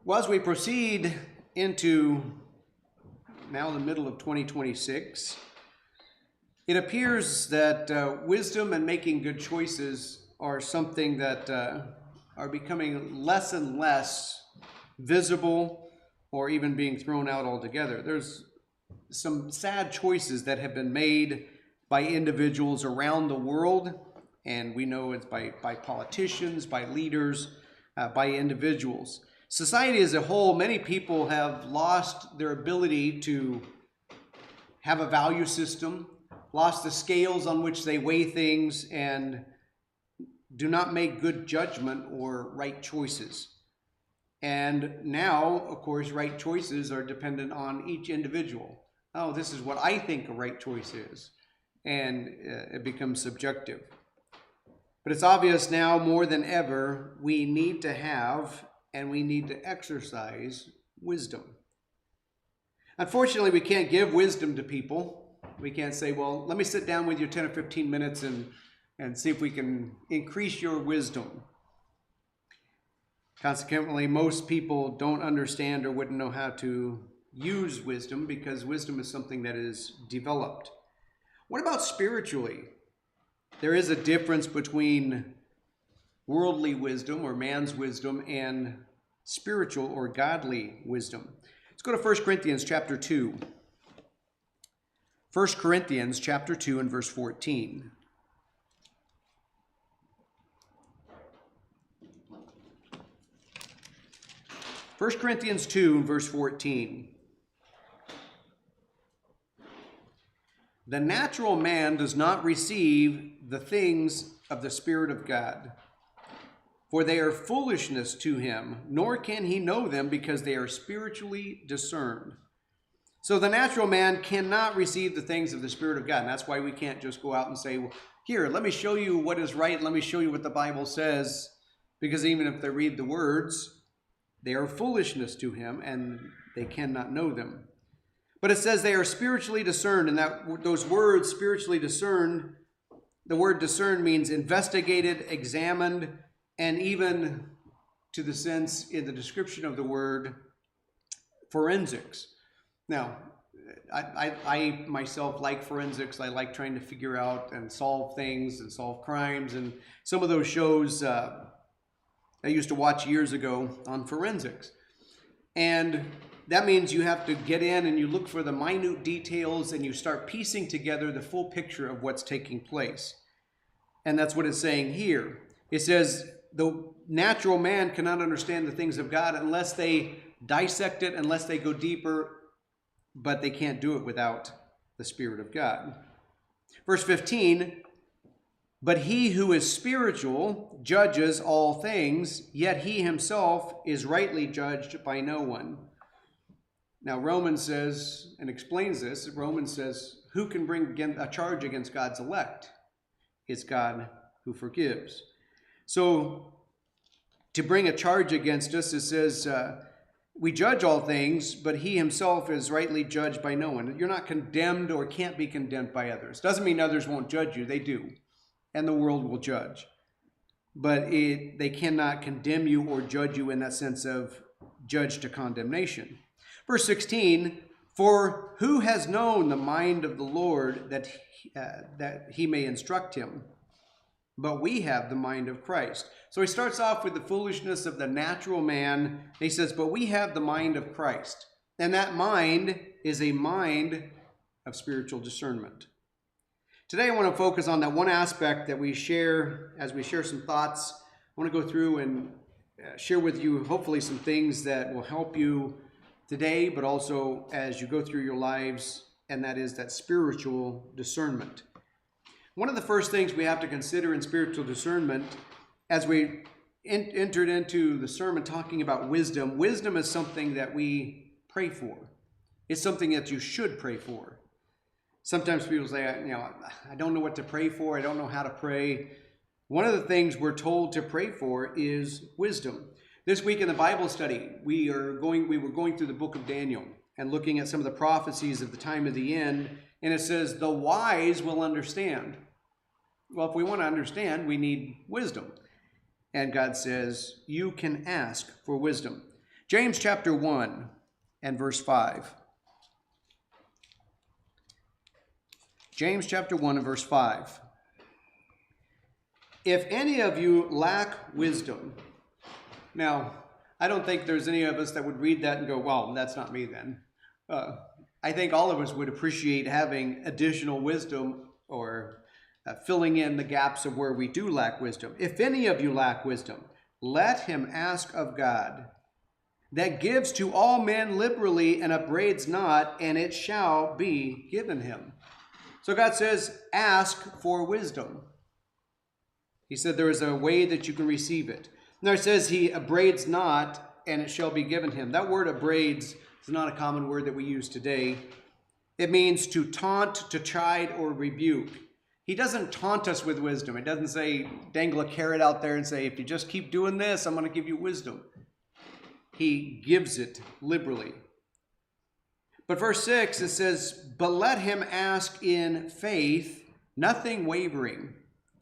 Well, as we proceed into now the middle of 2026, it appears that wisdom and making good choices are something that are becoming less and less visible or even being thrown out altogether. There's some sad choices that have been made by individuals around the world, and we know it's by politicians, by leaders, by individuals. Society as a whole, many people have lost their ability to have a value system, lost the scales on which they weigh things, and do not make good judgment or right choices. And now, of course, right choices are dependent on each individual. Oh, this is what I think a right choice is. And it becomes subjective. But it's obvious now more than ever, we need to have and we need to exercise wisdom. Unfortunately, we can't give wisdom to people. We can't say, well, let me sit down with you 10 or 15 minutes and see if we can increase your wisdom. Consequently, most people don't understand or wouldn't know how to use wisdom because wisdom is something that is developed. What about spiritually? There is a difference between worldly wisdom or man's wisdom and spiritual or godly wisdom. Let's go to 1 Corinthians chapter 2. 1 Corinthians chapter 2 and verse 14. 1 Corinthians 2 verse 14. The natural man does not receive the things of the Spirit of God, for they are foolishness to him, nor can he know them because they are spiritually discerned. So the natural man cannot receive the things of the Spirit of God. And that's why we can't just go out and say, well, here, let me show you what is right. Let me show you what the Bible says. Because even if they read the words, they are foolishness to him and they cannot know them. But it says they are spiritually discerned, and that those words, spiritually discerned, the word discern means investigated, examined, and even to the sense in the description of the word, forensics. Now, I myself like forensics. I like trying to figure out and solve things and solve crimes. And some of those shows I used to watch years ago on forensics. And that means you have to get in and you look for the minute details and you start piecing together the full picture of what's taking place. And that's what it's saying here. It says the natural man cannot understand the things of God unless they dissect it, unless they go deeper, but they can't do it without the Spirit of God. Verse 15, but he who is spiritual judges all things, yet he himself is rightly judged by no one. Now, Romans says, and explains this, Romans says, who can bring a charge against God's elect? It's God who forgives. So, to bring a charge against us, it says, we judge all things, but he himself is rightly judged by no one. You're not condemned or can't be condemned by others. Doesn't mean others won't judge you. They do. And the world will judge. But they cannot condemn you or judge you in that sense of judge to condemnation. Verse 16, for who has known the mind of the Lord that he may instruct him? But we have the mind of Christ. So he starts off with the foolishness of the natural man. He says, but we have the mind of Christ. And that mind is a mind of spiritual discernment. Today I want to focus on that one aspect that we share as we share some thoughts. I want to go through and share with you hopefully some things that will help you today, but also as you go through your lives, and that is that spiritual discernment. One of the first things we have to consider in spiritual discernment, as we entered into the sermon talking about wisdom, wisdom is something that we pray for. It's something that you should pray for. Sometimes people say, I don't know what to pray for. I don't know how to pray. One of the things we're told to pray for is wisdom. This week in the Bible study, we were going through the book of Daniel and looking at some of the prophecies of the time of the end, and it says, the wise will understand. Well, if we want to understand, we need wisdom. And God says, you can ask for wisdom. James chapter 1 and verse 5. James chapter 1 and verse 5. If any of you lack wisdom. Now, I don't think there's any of us that would read that and go, well, that's not me then. I think all of us would appreciate having additional wisdom or filling in the gaps of where we do lack wisdom. If any of you lack wisdom, let him ask of God, that gives to all men liberally and upbraids not, and it shall be given him. So God says, ask for wisdom. He said there is a way that you can receive it. Now it says he upbraids not, and it shall be given him. That word upbraids is not a common word that we use today. It means to taunt, to chide, or rebuke. He doesn't taunt us with wisdom. It doesn't say, dangle a carrot out there and say, if you just keep doing this, I'm going to give you wisdom. He gives it liberally. But verse 6, it says, but let him ask in faith, nothing wavering,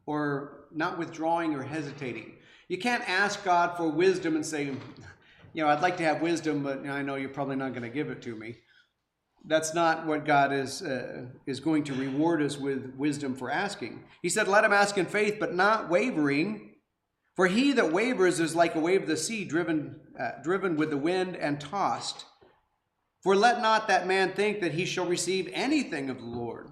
or not withdrawing or hesitating. You can't ask God for wisdom and say, I'd like to have wisdom, but I know you're probably not going to give it to me. That's not what God is going to reward us with wisdom for asking. He said, let him ask in faith, but not wavering. For he that wavers is like a wave of the sea, driven with the wind and tossed. For let not that man think that he shall receive anything of the Lord.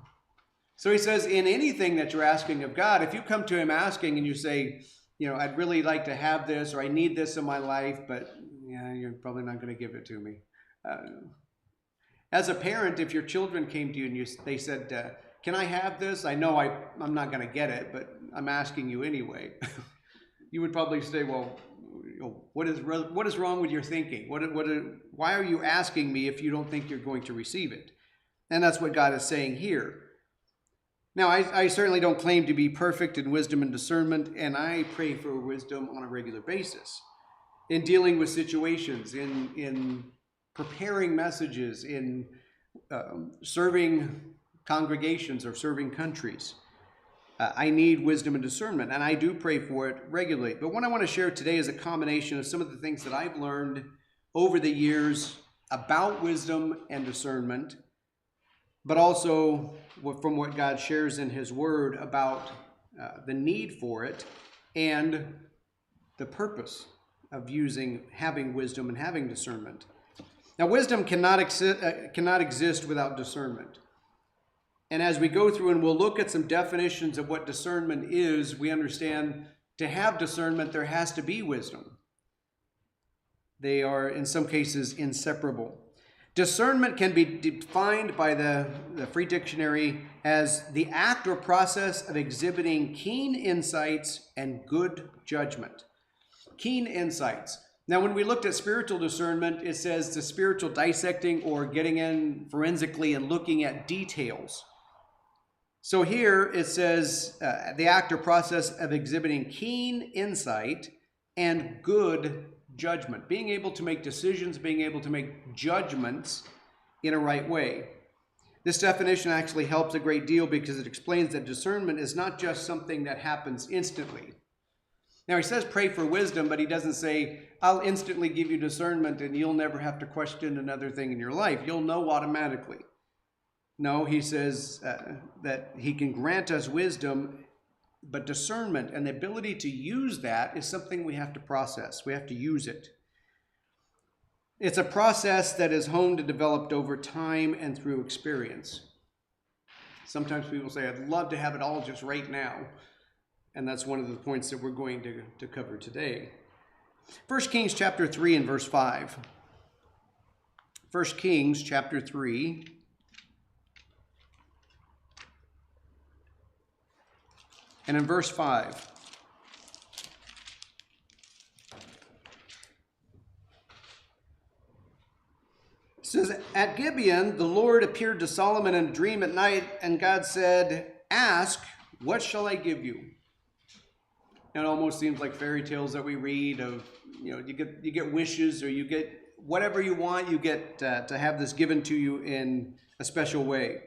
So he says, in anything that you're asking of God, if you come to him asking and you say, I'd really like to have this, or I need this in my life, but you're probably not going to give it to me. As a parent, if your children came to you and they said, can I have this? I know I'm not going to get it, but I'm asking you anyway. You would probably say, well, what is wrong with your thinking? Why are you asking me if you don't think you're going to receive it? And that's what God is saying here. Now, I certainly don't claim to be perfect in wisdom and discernment, and I pray for wisdom on a regular basis in dealing with situations, in preparing messages, in serving congregations or serving countries. I need wisdom and discernment, and I do pray for it regularly. But what I want to share today is a combination of some of the things that I've learned over the years about wisdom and discernment, but also from what God shares in his word about the need for it and the purpose of having wisdom and having discernment. Now, wisdom cannot exist without discernment. And as we go through and we'll look at some definitions of what discernment is, we understand to have discernment, there has to be wisdom. They are, in some cases, inseparable. Discernment can be defined by the Free Dictionary as the act or process of exhibiting keen insights and good judgment. Keen insights. Now, when we looked at spiritual discernment, it says the spiritual dissecting or getting in forensically and looking at details. So here it says the act or process of exhibiting keen insight and good judgment. Being able to make decisions, being able to make judgments in a right way. This definition actually helps a great deal because it explains that discernment is not just something that happens instantly. Now, he says pray for wisdom, but he doesn't say, I'll instantly give you discernment and you'll never have to question another thing in your life. You'll know automatically. No, he says that he can grant us wisdom, but discernment and the ability to use that is something we have to process. We have to use it. It's a process that is honed and developed over time and through experience. Sometimes people say, I'd love to have it all just right now. And that's one of the points that we're going to cover today. 1 Kings chapter 3 and verse 5. 1 Kings chapter 3. And in verse 5. It says, at Gibeon, the Lord appeared to Solomon in a dream at night, and God said, ask, what shall I give you? It almost seems like fairy tales that we read of, you get wishes or you get whatever you want, you get to have this given to you in a special way.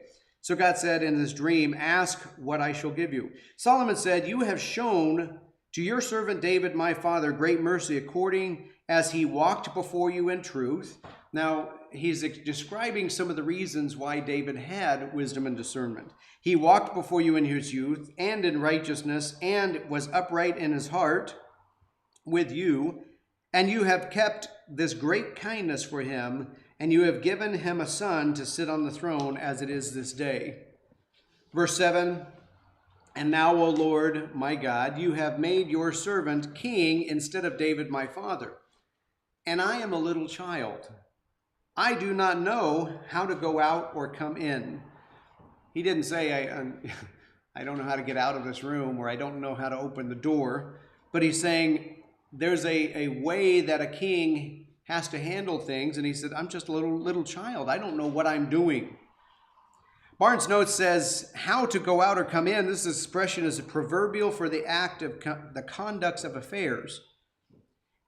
So God said in this dream, ask what I shall give you. Solomon said, you have shown to your servant David, my father, great mercy according as he walked before you in truth. Now, he's describing some of the reasons why David had wisdom and discernment. He walked before you in his youth and in righteousness and was upright in his heart with you, and you have kept this great kindness for him, and you have given him a son to sit on the throne as it is this day. Verse 7, and now, O Lord, my God, you have made your servant king instead of David my father, and I am a little child. I do not know how to go out or come in. He didn't say, I don't know how to get out of this room, or I don't know how to open the door. But he's saying there's a way that a king has to handle things. And he said, I'm just a little child. I don't know what I'm doing. Barnes' Notes says, how to go out or come in. This expression is a proverbial for the act of the conducts of affairs.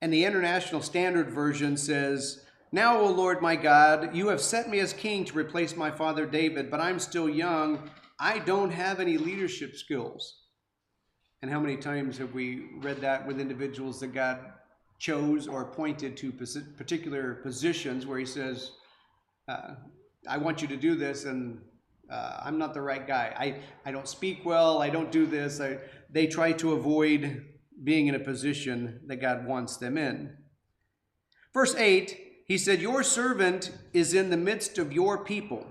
And the International Standard Version says, now, O Lord my God, you have set me as king to replace my father David, but I'm still young. I don't have any leadership skills. And how many times have we read that with individuals that God chose or appointed to particular positions where he says, I want you to do this, and I'm not the right guy. I don't speak well. I don't do this. They try to avoid being in a position that God wants them in. Verse 8, he said, your servant is in the midst of your people.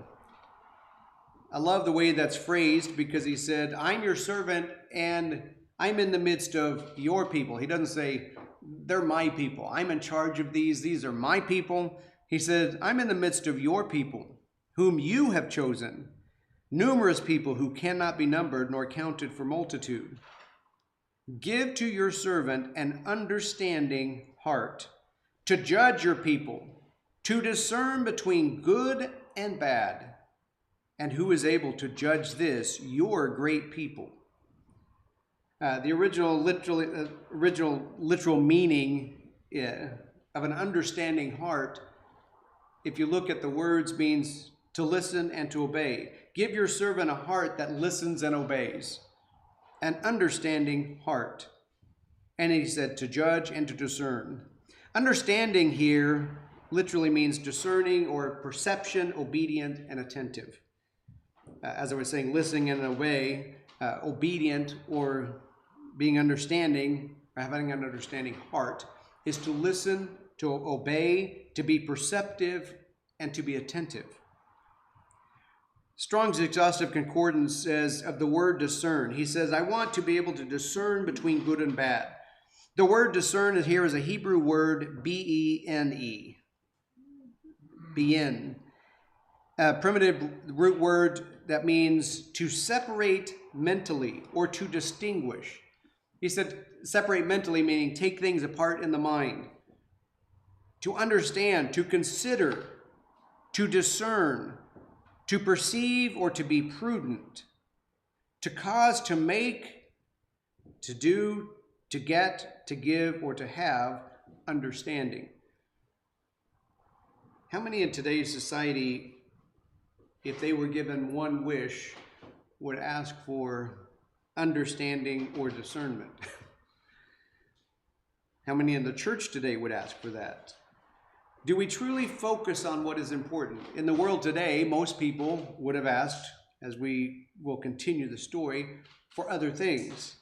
I love the way that's phrased, because he said, I'm your servant and I'm in the midst of your people. He doesn't say, they're my people. I'm in charge of these. These are my people. He said, I'm in the midst of your people, whom you have chosen, numerous people who cannot be numbered nor counted for multitude. Give to your servant an understanding heart, to judge your people, to discern between good and bad, and who is able to judge this, your great people. The original literal meaning of an understanding heart, if you look at the words, means to listen and to obey. Give your servant a heart that listens and obeys, an understanding heart. And he said to judge and to discern. Understanding here literally means discerning or perception, obedient, and attentive. As I was saying, listening and obey, obedient or being understanding, or having an understanding heart, is to listen, to obey, to be perceptive, and to be attentive. Strong's Exhaustive Concordance says of the word discern, he says, I want to be able to discern between good and bad. The word discern here is a Hebrew word, B-E-N-E. Bien. A primitive root word that means to separate mentally or to distinguish. He said separate mentally, meaning take things apart in the mind. To understand, to consider, to discern, to perceive or to be prudent, to cause, to make, to do, to get, to give, or to have understanding. How many in today's society, if they were given one wish, would ask for understanding or discernment? How many in the church today would ask for that? Do we truly focus on what is important? In the world today, most people would have asked, as we will continue the story, for other things.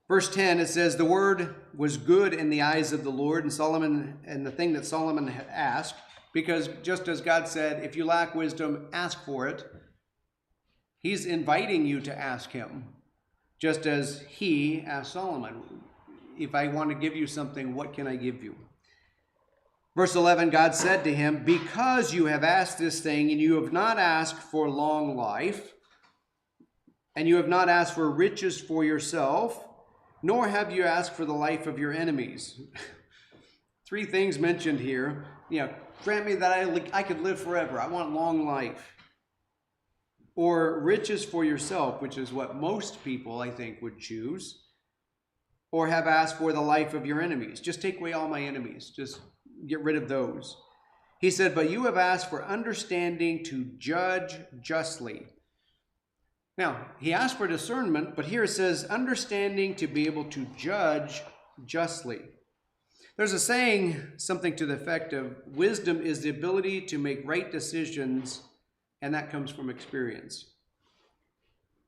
Verse 10, it says, the word was good in the eyes of the Lord, and the thing that Solomon had asked, because just as God said, if you lack wisdom, ask for it, he's inviting you to ask him, just as he asked Solomon, if I want to give you something, what can I give you? Verse 11, God said to him, because you have asked this thing, and you have not asked for long life, and you have not asked for riches for yourself, nor have you asked for the life of your enemies. Three things mentioned here. Grant me that I could live forever. I want long life. Or riches for yourself, which is what most people, I think, would choose. Or have asked for the life of your enemies. Just take away all my enemies. Just get rid of those. He said, but you have asked for understanding to judge justly. Now, he asked for discernment, but here it says understanding to be able to judge justly. There's a saying, something to the effect of, wisdom is the ability to make right decisions, and that comes from experience.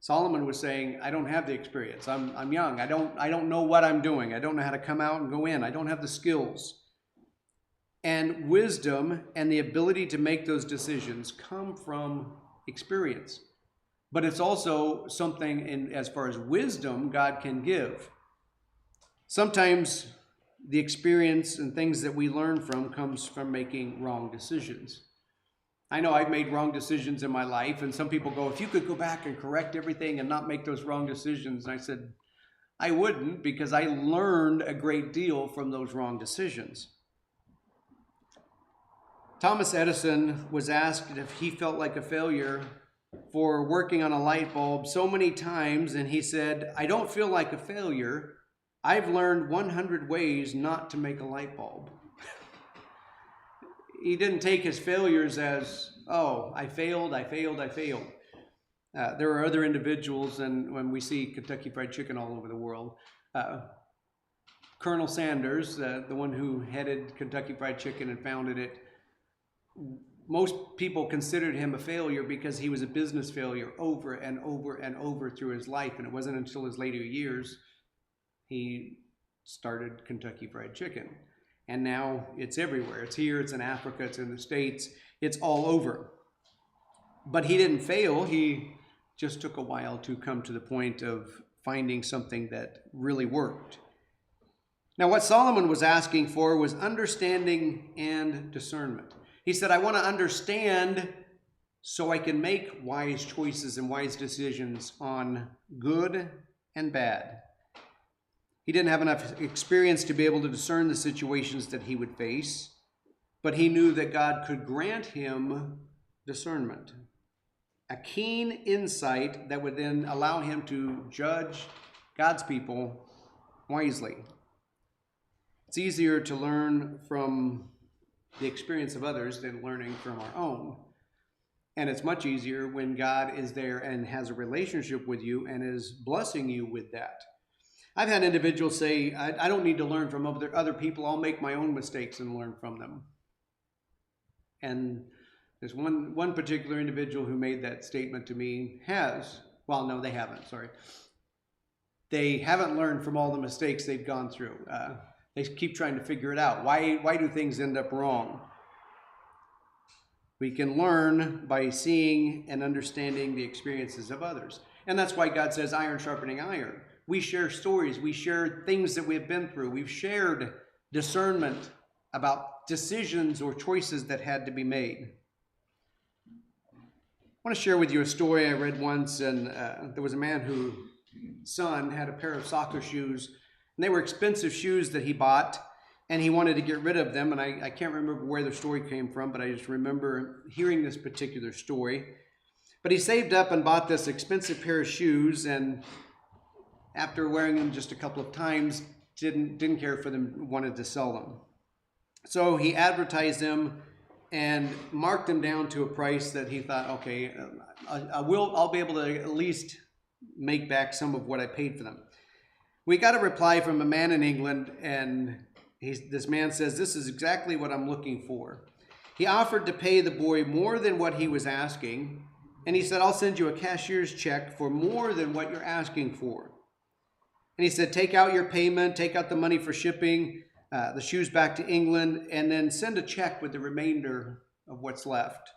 Solomon was saying, I don't have the experience. I'm young. I don't know what I'm doing. I don't know how to come out and go in. I don't have the skills. And wisdom and the ability to make those decisions come from experience. But it's also something, as far as wisdom, God can give. Sometimes the experience and things that we learn from comes from making wrong decisions. I know I've made wrong decisions in my life, and some people go, if you could go back and correct everything and not make those wrong decisions. And I said, I wouldn't, because I learned a great deal from those wrong decisions. Thomas Edison was asked if he felt like a failure for working on a light bulb so many times, and he said, I don't feel like a failure. I've learned 100 ways not to make a light bulb. He didn't take his failures as, oh, I failed. There are other individuals, and when we see Kentucky Fried Chicken all over the world, Colonel Sanders, the one who headed Kentucky Fried Chicken and founded it, most people considered him a failure because he was a business failure over and over and over through his life. And it wasn't until his later years he started Kentucky Fried Chicken. And now it's everywhere. It's here, it's in Africa, it's in the States, it's all over. But he didn't fail. He just took a while to come to the point of finding something that really worked. Now, what Solomon was asking for was understanding and discernment. He said, I want to understand so I can make wise choices and wise decisions on good and bad. He didn't have enough experience to be able to discern the situations that he would face, but he knew that God could grant him discernment, a keen insight that would then allow him to judge God's people wisely. It's easier to learn from the experience of others than learning from our own. And it's much easier when God is there and has a relationship with you and is blessing you with that. I've had individuals say, I don't need to learn from other people. I'll make my own mistakes and learn from them. And there's one particular individual who made that statement to me they haven't, sorry. They haven't learned from all the mistakes they've gone through. They keep trying to figure it out. Why do things end up wrong? We can learn by seeing and understanding the experiences of others. And that's why God says iron sharpening iron. We share stories. We share things that we've been through. We've shared discernment about decisions or choices that had to be made. I want to share with you a story I read once, and there was a man whose son had a pair of soccer shoes, and they were expensive shoes that he bought, and he wanted to get rid of them, and I can't remember where the story came from, but I just remember hearing this particular story. But he saved up and bought this expensive pair of shoes, and after wearing them just a couple of times, didn't care for them, wanted to sell them. So he advertised them and marked them down to a price that he thought, okay, I'll be able to at least make back some of what I paid for them. We got a reply from a man in England, and this man says, this is exactly what I'm looking for. He offered to pay the boy more than what he was asking, and he said, I'll send you a cashier's check for more than what you're asking for. And he said, take out your payment, take out the money for shipping the shoes back to England, and then send a check with the remainder of what's left.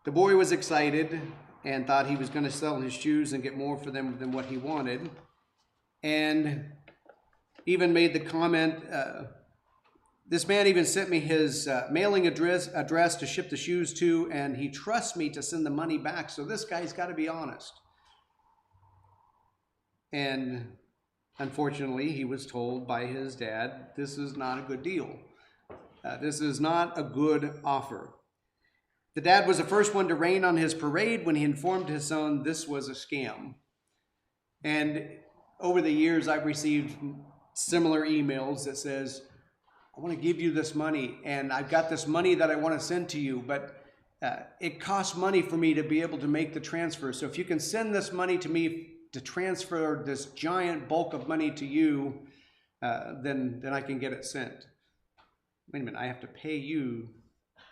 The boy was excited and thought he was going to sell his shoes and get more for them than what he wanted, and even made the comment, this man even sent me his mailing address to ship the shoes to, and he trusts me to send the money back, so this guy's got to be honest. And unfortunately, he was told by his dad, this is not a good deal. This is not a good offer. The dad was the first one to rain on his parade when he informed his son this was a scam. And over the years, I've received similar emails that says, I want to give you this money, and I've got this money that I want to send to you, but it costs money for me to be able to make the transfer. So if you can send this money to me to transfer this giant bulk of money to you, then I can get it sent. Wait a minute, I have to pay you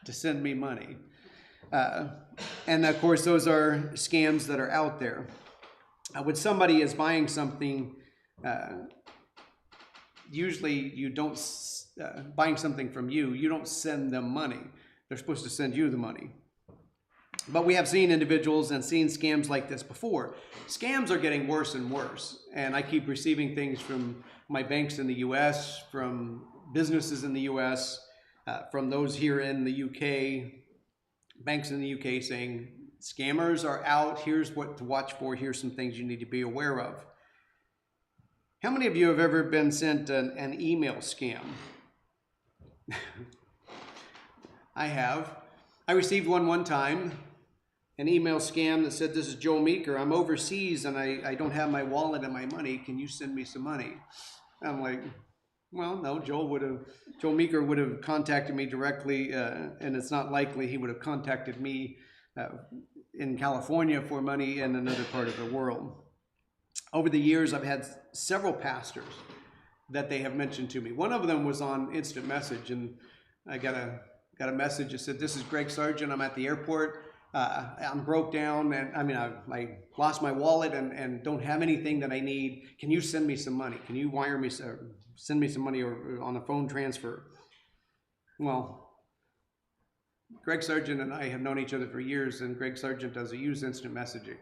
to send me money. And of course, those are scams that are out there. When somebody is buying something, usually you don't, buying something from you, you don't send them money. They're supposed to send you the money. But we have seen individuals and seen scams like this before. Scams are getting worse and worse. And I keep receiving things from my banks in the U.S., from businesses in the U.S., from those here in the UK, banks in the UK saying, scammers are out, here's what to watch for, here's some things you need to be aware of. How many of you have ever been sent an email scam? I have. I received one time, an email scam that said, this is Joe Meeker, I'm overseas and I don't have my wallet and my money, can you send me some money? I'm like, well, no, Joe Meeker would have contacted me directly, and it's not likely he would have contacted me in California for money in another part of the world. Over the years, I've had several pastors that they have mentioned to me. One of them was on instant message, and I got a message that said, this is Greg Sargent, I'm at the airport. I'm broke down, and I lost my wallet and don't have anything that I need. Can you send me some money? Can you wire me, send me some money or on a phone transfer? Well, Greg Sargent and I have known each other for years, and Greg Sargent doesn't use instant messaging.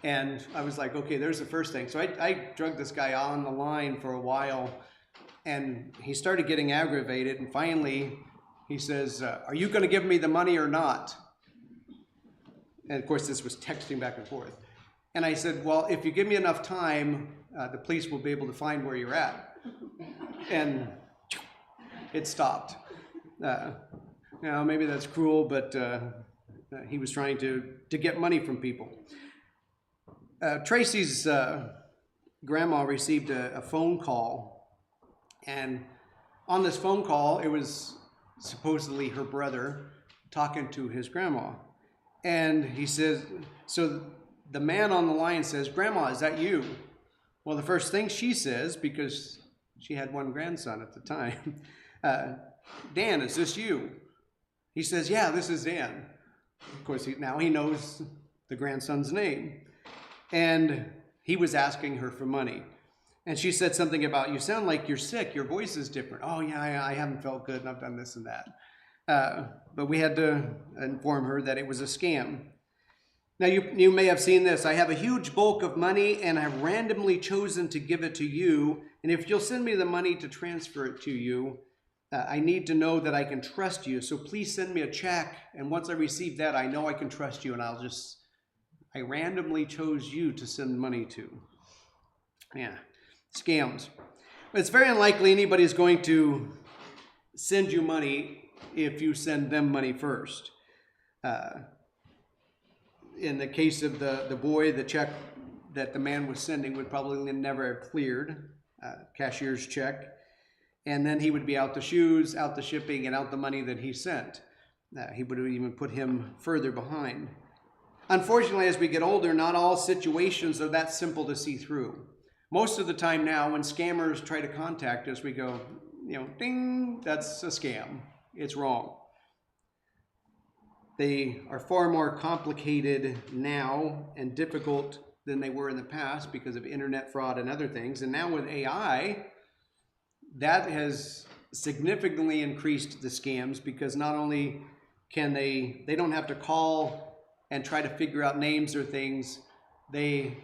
And I was like, okay, there's the first thing. So I drugged this guy on the line for a while, and he started getting aggravated, and finally he says, are you going to give me the money or not? And of course, this was texting back and forth. And I said, well, if you give me enough time, the police will be able to find where you're at. And it stopped. Now, maybe that's cruel, but he was trying to get money from people. Tracy's grandma received a phone call. And on this phone call, it was supposedly her brother talking to his grandma. And he says, so the man on the line says, Grandma, is that you? Well, the first thing she says, because she had one grandson at the time, Dan, is this you? He says, yeah, this is Dan. Of course, now he knows the grandson's name. And he was asking her for money. And she said something about, you sound like you're sick, your voice is different. Oh, yeah, I haven't felt good, and I've done this and that. But we had to inform her that it was a scam. Now, you may have seen this. I have a huge bulk of money, and I've randomly chosen to give it to you. And if you'll send me the money to transfer it to you, I need to know that I can trust you. So please send me a check. And once I receive that, I know I can trust you, and I randomly chose you to send money to. Yeah, scams. But it's very unlikely anybody's going to send you money if you send them money first. In the case of the boy, the check that the man was sending would probably never have cleared, cashier's check. And then he would be out the shoes, out the shipping, and out the money that he sent. He would have even put him further behind. Unfortunately, as we get older, not all situations are that simple to see through. Most of the time now, when scammers try to contact us, we go, ding, that's a scam. It's wrong. They are far more complicated now and difficult than they were in the past because of internet fraud and other things. And now with AI, that has significantly increased the scams, because not only can they don't have to call and try to figure out names or things, they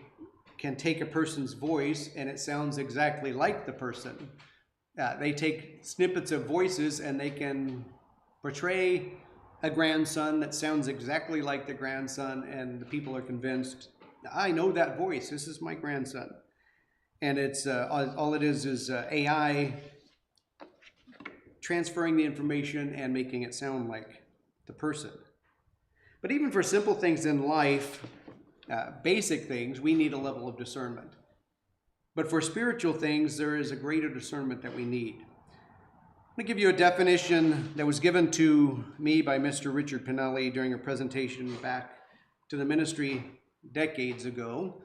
can take a person's voice and it sounds exactly like the person. They take snippets of voices and they can portray a grandson that sounds exactly like the grandson, and the people are convinced, I know that voice, this is my grandson. And it's all it is AI transferring the information and making it sound like the person. But even for simple things in life, basic things, we need a level of discernment. But for spiritual things, there is a greater discernment that we need. I'm going to give you a definition that was given to me by Mr. Richard Pinelli during a presentation back to the ministry decades ago.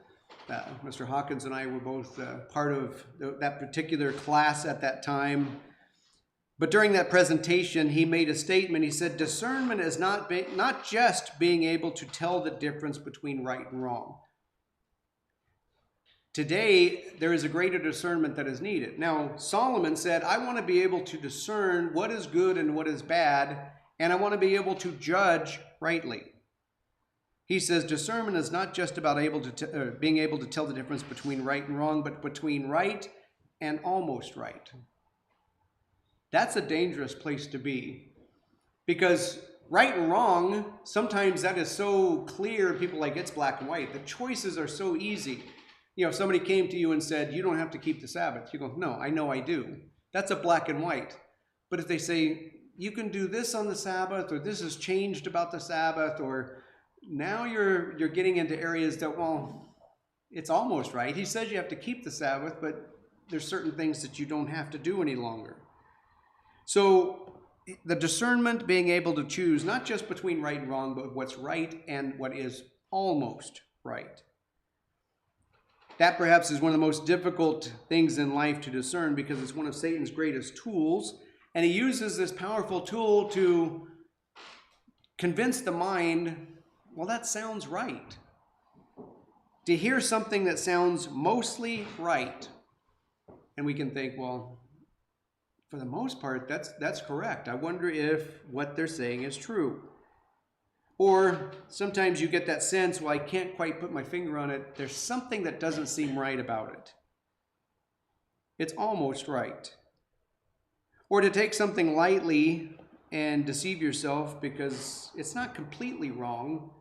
Mr. Hawkins and I were both part of that particular class at that time. But during that presentation, he made a statement. He said, discernment is not just being able to tell the difference between right and wrong. Today, there is a greater discernment that is needed. Now, Solomon said, I want to be able to discern what is good and what is bad, and I want to be able to judge rightly. He says discernment is not just about being able to tell the difference between right and wrong, but between right and almost right. That's a dangerous place to be, because right and wrong, sometimes that is so clear, people like it's black and white. The choices are so easy. You know, if somebody came to you and said, you don't have to keep the Sabbath, you go, no, I know I do. That's a black and white. But if they say, you can do this on the Sabbath, or this has changed about the Sabbath, or now you're getting into areas that, well, it's almost right. He says you have to keep the Sabbath, but there's certain things that you don't have to do any longer. So the discernment, being able to choose not just between right and wrong, but what's right and what is almost right. That perhaps is one of the most difficult things in life to discern, because it's one of Satan's greatest tools. And he uses this powerful tool to convince the mind, well, that sounds right. To hear something that sounds mostly right. And we can think, well, for the most part, that's correct. I wonder if what they're saying is true. Or sometimes you get that sense, well, I can't quite put my finger on it. There's something that doesn't seem right about it. It's almost right. Or to take something lightly and deceive yourself because it's not completely wrong.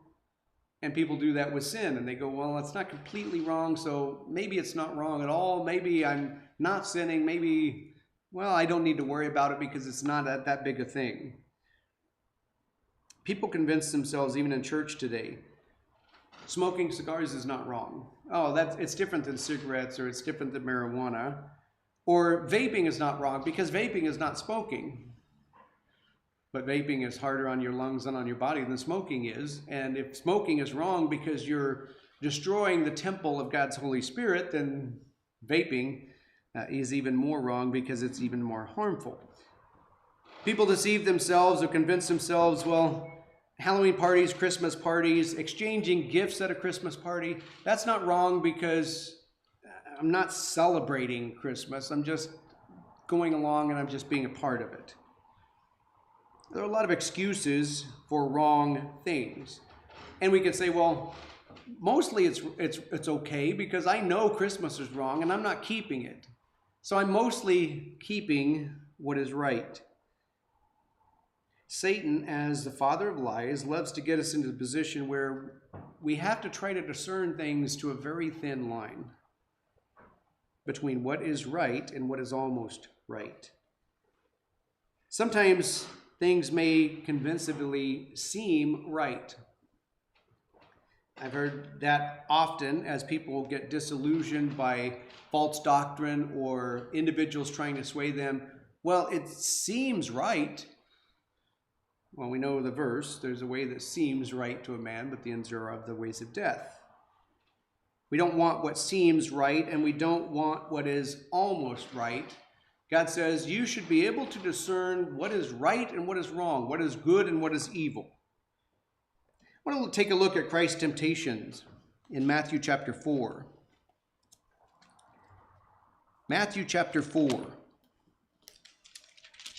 And people do that with sin, and they go, well, it's not completely wrong, so maybe it's not wrong at all. Maybe I'm not sinning. Maybe, well, I don't need to worry about it because it's not that big a thing. People convince themselves, even in church today, smoking cigars is not wrong. Oh, it's different than cigarettes, or it's different than marijuana. Or vaping is not wrong because vaping is not smoking. But vaping is harder on your lungs and on your body than smoking is. And if smoking is wrong because you're destroying the temple of God's Holy Spirit, then vaping is even more wrong because it's even more harmful. People deceive themselves or convince themselves, well, Halloween parties, Christmas parties, exchanging gifts at a Christmas party, that's not wrong because I'm not celebrating Christmas. I'm just going along and I'm just being a part of it. There are a lot of excuses for wrong things. And we can say, well, mostly it's okay because I know Christmas is wrong and I'm not keeping it. So I'm mostly keeping what is right. Satan, as the father of lies, loves to get us into the position where we have to try to discern things to a very thin line between what is right and what is almost right. Sometimes things may convincingly seem right. I've heard that often as people get disillusioned by false doctrine or individuals trying to sway them. Well, it seems right. Well, we know the verse, there's a way that seems right to a man, but the ends are of the ways of death. We don't want what seems right, and we don't want what is almost right. God says you should be able to discern what is right and what is wrong, what is good and what is evil. I want to take a look at Christ's temptations in Matthew chapter 4. Matthew chapter 4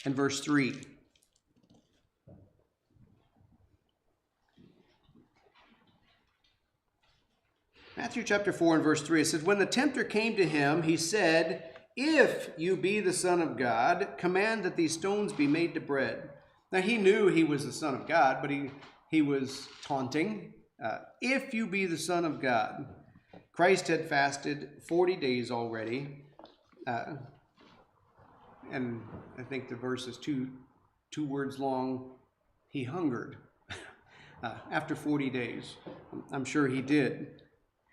and verse 3. Matthew chapter 4 and verse 3, it says, when the tempter came to him, he said, if you be the Son of God, command that these stones be made to bread. Now he knew he was the Son of God, but he was taunting. If you be the Son of God. Christ had fasted 40 days already. And I think the verse is two words long. He hungered after 40 days. I'm sure he did.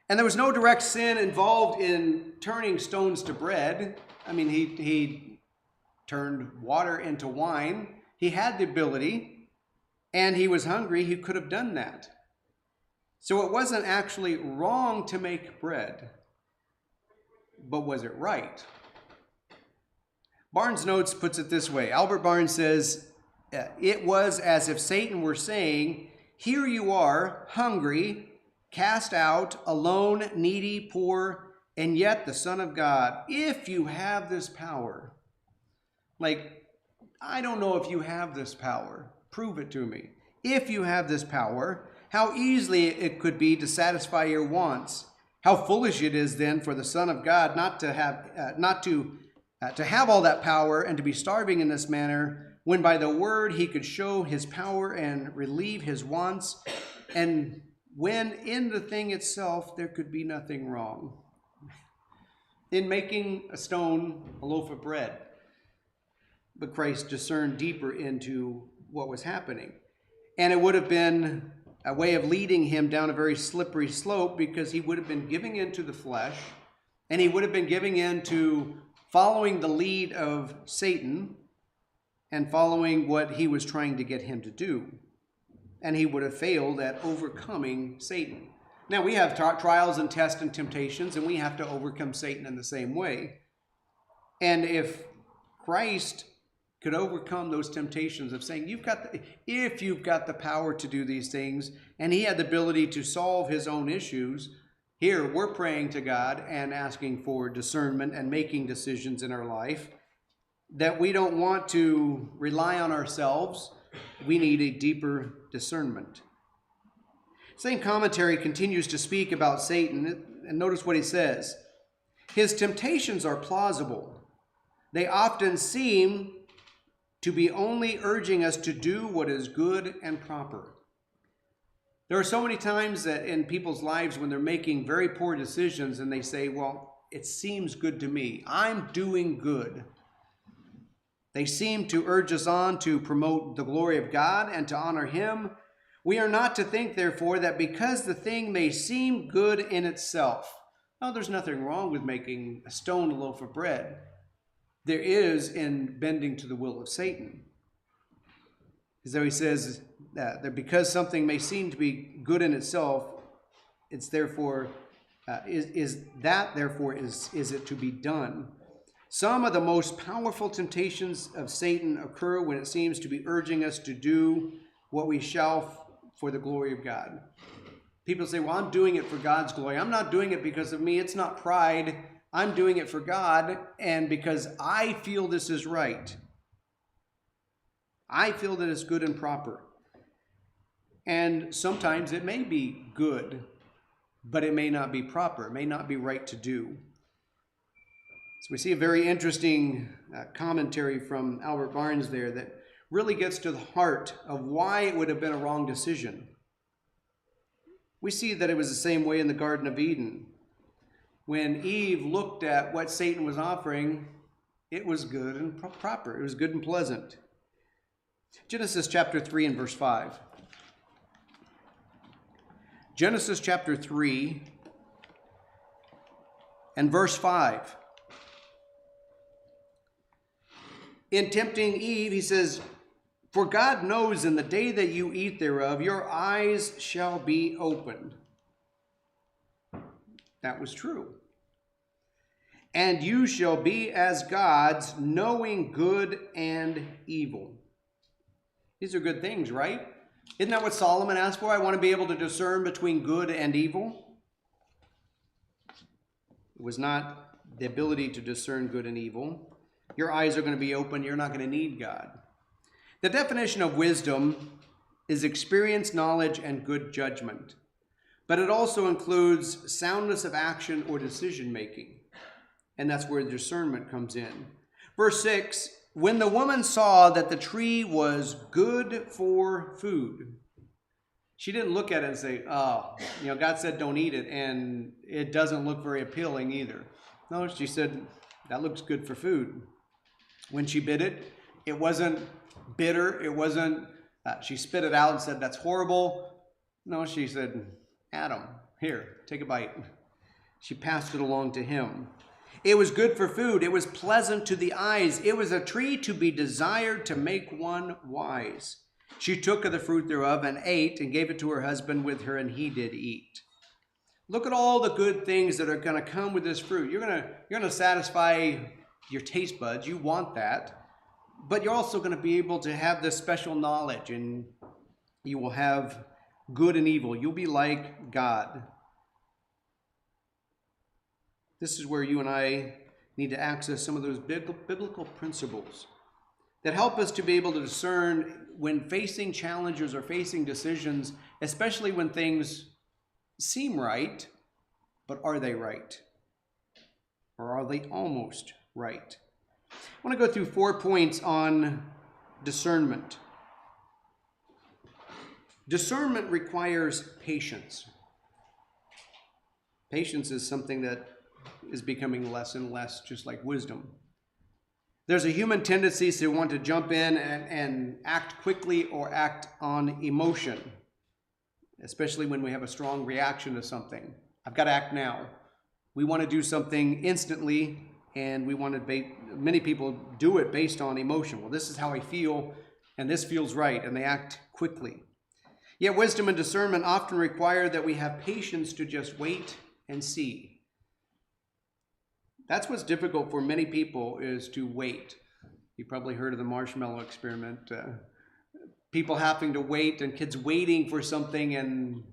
And there was no direct sin involved in turning stones to bread. I mean, he turned water into wine. He had the ability, and he was hungry. He could have done that. So it wasn't actually wrong to make bread, but was it right? Barnes Notes puts it this way. Albert Barnes says, it was as if Satan were saying, here you are, hungry, cast out, alone, needy, poor, and yet the Son of God, if you have this power. Like, I don't know if you have this power. Prove it to me. If you have this power, how easily it could be to satisfy your wants. How foolish it is then for the Son of God not to have all that power and to be starving in this manner, when by the word he could show his power and relieve his wants, and when in the thing itself there could be nothing wrong. In making a stone a loaf of bread. But Christ discerned deeper into what was happening. And it would have been a way of leading him down a very slippery slope, because he would have been giving into the flesh, and he would have been giving into following the lead of Satan and following what he was trying to get him to do. And he would have failed at overcoming Satan. Now, we have trials and tests and temptations, and we have to overcome Satan in the same way. And if Christ could overcome those temptations of saying, if you've got the power to do these things, and he had the ability to solve his own issues, here we're praying to God and asking for discernment and making decisions in our life, that we don't want to rely on ourselves. We need a deeper discernment. Same commentary continues to speak about Satan, and notice what he says. His temptations are plausible. They often seem to be only urging us to do what is good and proper. There are so many times that in people's lives when they're making very poor decisions and they say, well, it seems good to me. I'm doing good. They seem to urge us on to promote the glory of God and to honor him. We are not to think, therefore, that because the thing may seem good in itself, oh, there's nothing wrong with making a stone a loaf of bread. There is in bending to the will of Satan. As though he says that because something may seem to be good in itself, it's therefore is it to be done. Some of the most powerful temptations of Satan occur when it seems to be urging us to do what we shall for the glory of God. People say, well, I'm doing it for God's glory. I'm not doing it because of me. It's not pride. I'm doing it for God and because I feel this is right. I feel that it's good and proper. And sometimes it may be good, but it may not be proper. It may not be right to do. So we see a very interesting commentary from Albert Barnes there that really gets to the heart of why it would have been a wrong decision. We see that it was the same way in the Garden of Eden. When Eve looked at what Satan was offering, it was good and proper. It was good and pleasant. Genesis chapter 3 and verse 5. Genesis chapter 3 and verse 5. In tempting Eve, he says, for God knows in the day that you eat thereof, your eyes shall be opened. That was true. And you shall be as gods, knowing good and evil. These are good things, right? Isn't that what Solomon asked for? I want to be able to discern between good and evil. It was not the ability to discern good and evil. Your eyes are going to be open. You're not going to need God. The definition of wisdom is experience, knowledge, and good judgment. But it also includes soundness of action or decision making. And that's where discernment comes in. Verse 6, when the woman saw that the tree was good for food, she didn't look at it and say, oh, God said don't eat it, and it doesn't look very appealing either. No, she said, that looks good for food. When she bit it, it wasn't bitter. It wasn't, she spit it out and said, that's horrible. No, she said, Adam, here, take a bite. She passed it along to him. It was good for food. It was pleasant to the eyes. It was a tree to be desired to make one wise. She took of the fruit thereof and ate, and gave it to her husband with her, and he did eat. Look at all the good things that are going to come with this fruit. You're going to satisfy your taste buds. You want that. But you're also going to be able to have this special knowledge, and you will have good and evil. You'll be like God. This is where you and I need to access some of those biblical principles that help us to be able to discern when facing challenges or facing decisions, especially when things seem right, but are they right? Or are they almost right? I want to go through 4 points on discernment. Discernment requires patience. Patience is something that is becoming less and less, just like wisdom. There's a human tendency to want to jump in and act quickly or act on emotion, especially when we have a strong reaction to something. I've got to act now. We want to do something instantly, and many people do it based on emotion. Well, this is how I feel, and this feels right, and they act quickly. Yet wisdom and discernment often require that we have patience to just wait and see. That's what's difficult for many people, is to wait. You probably heard of the marshmallow experiment. People having to wait, and kids waiting for something, and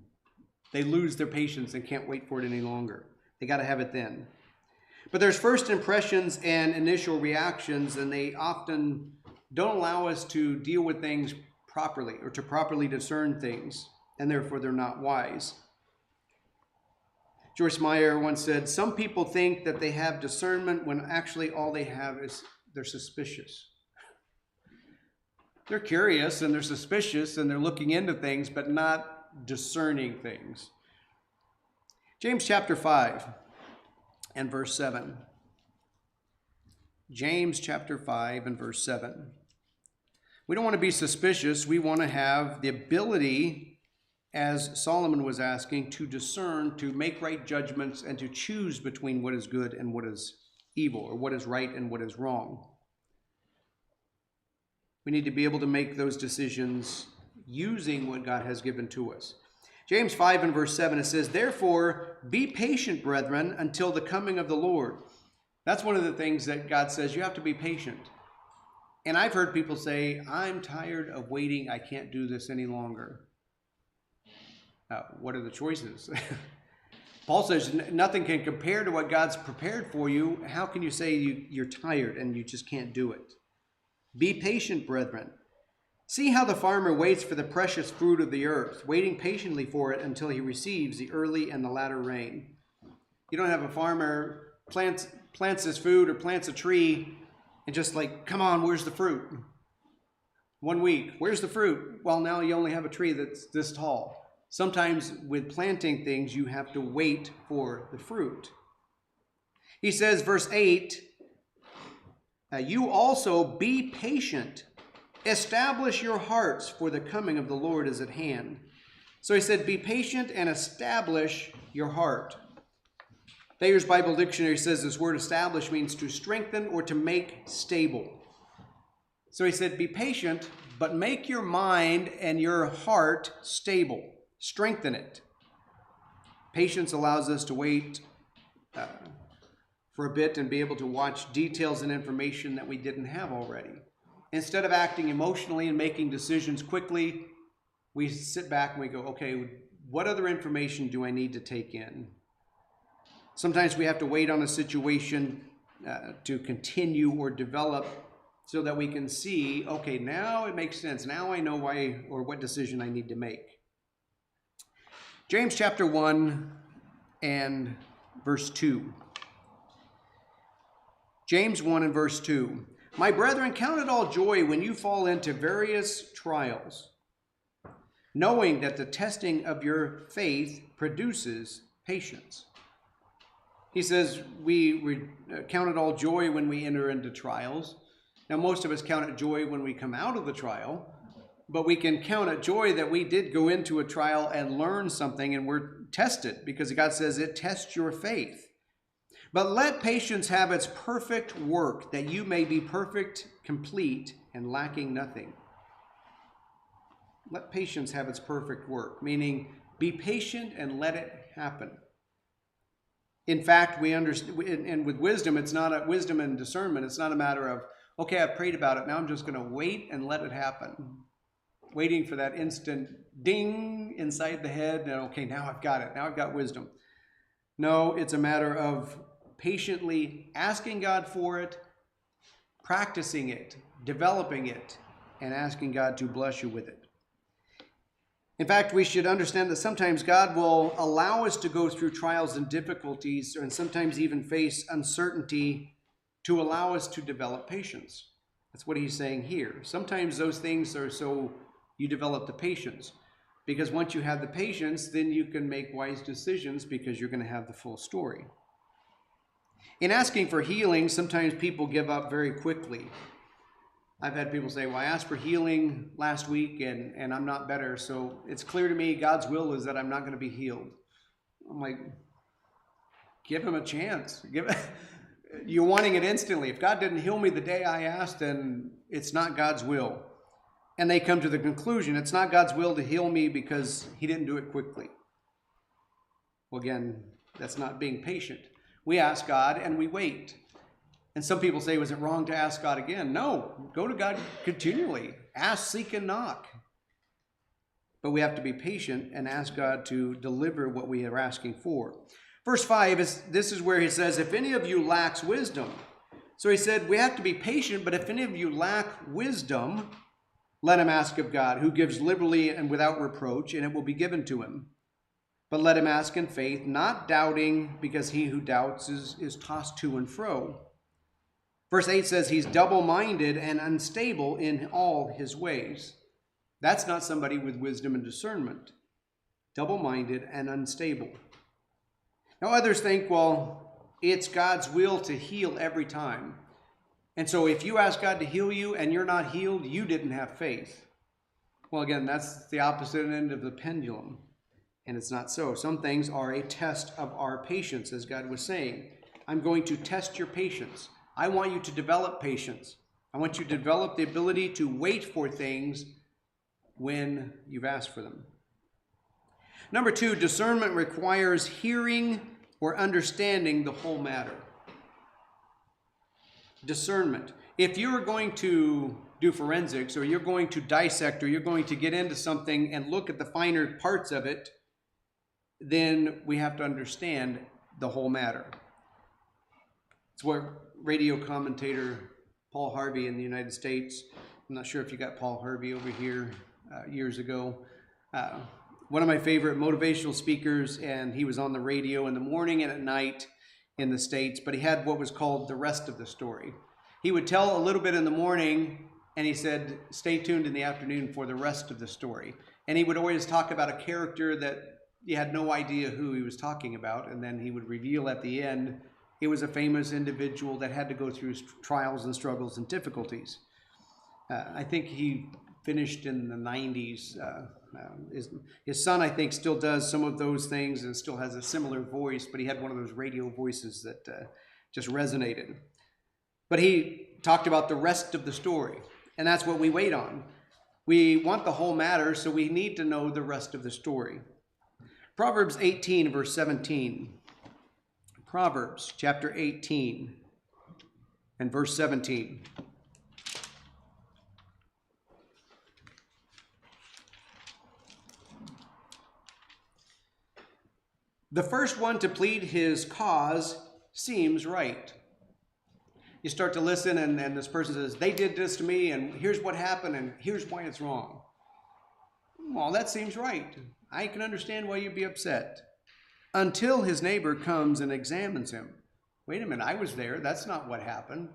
they lose their patience and can't wait for it any longer. They got to have it then. But there's first impressions and initial reactions, and they often don't allow us to deal with things properly or to properly discern things, and therefore they're not wise. Joyce Meyer once said, some people think that they have discernment when actually all they have is they're suspicious. They're curious and they're suspicious and they're looking into things, but not discerning things. James chapter 5 and verse 7. James chapter 5 and verse 7. We don't want to be suspicious. We want to have the ability, as Solomon was asking, to discern, to make right judgments, and to choose between what is good and what is evil, or what is right and what is wrong. We need to be able to make those decisions using what God has given to us. James 5 and verse 7, it says, therefore, be patient, brethren, until the coming of the Lord. That's one of the things that God says, you have to be patient. And I've heard people say, I'm tired of waiting. I can't do this any longer. What are the choices? Paul says nothing can compare to what God's prepared for you. How can you say you're tired and you just can't do it? Be patient, brethren. See how the farmer waits for the precious fruit of the earth, waiting patiently for it until he receives the early and the latter rain. You don't have a farmer plants his food or plants a tree and just like, come on, where's the fruit? 1 week, where's the fruit? Well, now you only have a tree that's this tall. Sometimes with planting things, you have to wait for the fruit. He says, verse 8, you also be patient. Establish your hearts, for the coming of the Lord is at hand. So he said, be patient and establish your heart. Thayer's Bible Dictionary says this word establish means to strengthen or to make stable. So he said, be patient, but make your mind and your heart stable. Strengthen it. Patience allows us to wait for a bit and be able to watch details and information that we didn't have already. Instead of acting emotionally and making decisions quickly, we sit back and we go, okay, what other information do I need to take in? Sometimes we have to wait on a situation to continue or develop so that we can see, okay, now it makes sense. Now I know why or what decision I need to make. James chapter 1 and verse 2. James 1 and verse 2. My brethren, count it all joy when you fall into various trials, knowing that the testing of your faith produces patience. He says we count it all joy when we enter into trials. Now, most of us count it joy when we come out of the trial. But we can count it joy that we did go into a trial and learn something and we're tested, because God says it tests your faith. But let patience have its perfect work, that you may be perfect, complete, and lacking nothing. let patience have its perfect work, meaning be patient and let it happen. In fact, we understand, and with wisdom, it's not a wisdom and discernment. It's not a matter of, okay, I've prayed about it. Now I'm just going to wait and let it happen. Waiting for that instant ding inside the head. And okay, now I've got it. Now I've got wisdom. No, it's a matter of patiently asking God for it, practicing it, developing it, and asking God to bless you with it. In fact, we should understand that sometimes God will allow us to go through trials and difficulties, and sometimes even face uncertainty to allow us to develop patience. That's what he's saying here. Sometimes those things are so you develop the patience. Because once you have the patience, then you can make wise decisions because you're going to have the full story. In asking for healing, sometimes people give up very quickly. I've had people say, well, I asked for healing last week and I'm not better. So it's clear to me God's will is that I'm not going to be healed. I'm like, give him a chance. You're wanting it instantly. If God didn't heal me the day I asked, then it's not God's will. And they come to the conclusion, it's not God's will to heal me because he didn't do it quickly. Well, again, that's not being patient. We ask God and we wait. And some people say, was it wrong to ask God again? No, go to God continually. Ask, seek, and knock. But we have to be patient and ask God to deliver what we are asking for. Verse 5, this is where he says, if any of you lacks wisdom. So he said, we have to be patient, but if any of you lack wisdom, let him ask of God, who gives liberally and without reproach, and it will be given to him. But let him ask in faith, not doubting, because he who doubts is tossed to and fro. Verse 8 says he's double-minded and unstable in all his ways. That's not somebody with wisdom and discernment. Double-minded and unstable. Now others think, well, it's God's will to heal every time. And so if you ask God to heal you and you're not healed, you didn't have faith. Well, again, that's the opposite end of the pendulum. And it's not so. Some things are a test of our patience, as God was saying. I'm going to test your patience. I want you to develop patience. I want you to develop the ability to wait for things when you've asked for them. Number 2, discernment requires hearing or understanding the whole matter. Discernment. If you're going to do forensics, or you're going to dissect, or you're going to get into something and look at the finer parts of it, then we have to understand the whole matter. It's what radio commentator Paul Harvey in the United States, I'm not sure if you got Paul Harvey over here years ago, one of my favorite motivational speakers, and he was on the radio in the morning and at night in the States, but he had what was called the rest of the story. He would tell a little bit in the morning, and he said, stay tuned in the afternoon for the rest of the story. And he would always talk about a character that you had no idea who he was talking about, and then he would reveal at the end it was a famous individual that had to go through trials and struggles and difficulties. I think he finished in the 90s. His son, I think, still does some of those things and still has a similar voice, but he had one of those radio voices that just resonated. But he talked about the rest of the story, and that's what we wait on. We want the whole matter, so we need to know the rest of the story. Proverbs 18, verse 17. Proverbs chapter 18 and verse 17. The first one to plead his cause seems right. You start to listen, and this person says, they did this to me, and here's what happened, and here's why it's wrong. Well, that seems right. I can understand why you'd be upset. Until his neighbor comes and examines him. Wait a minute, I was there. That's not what happened.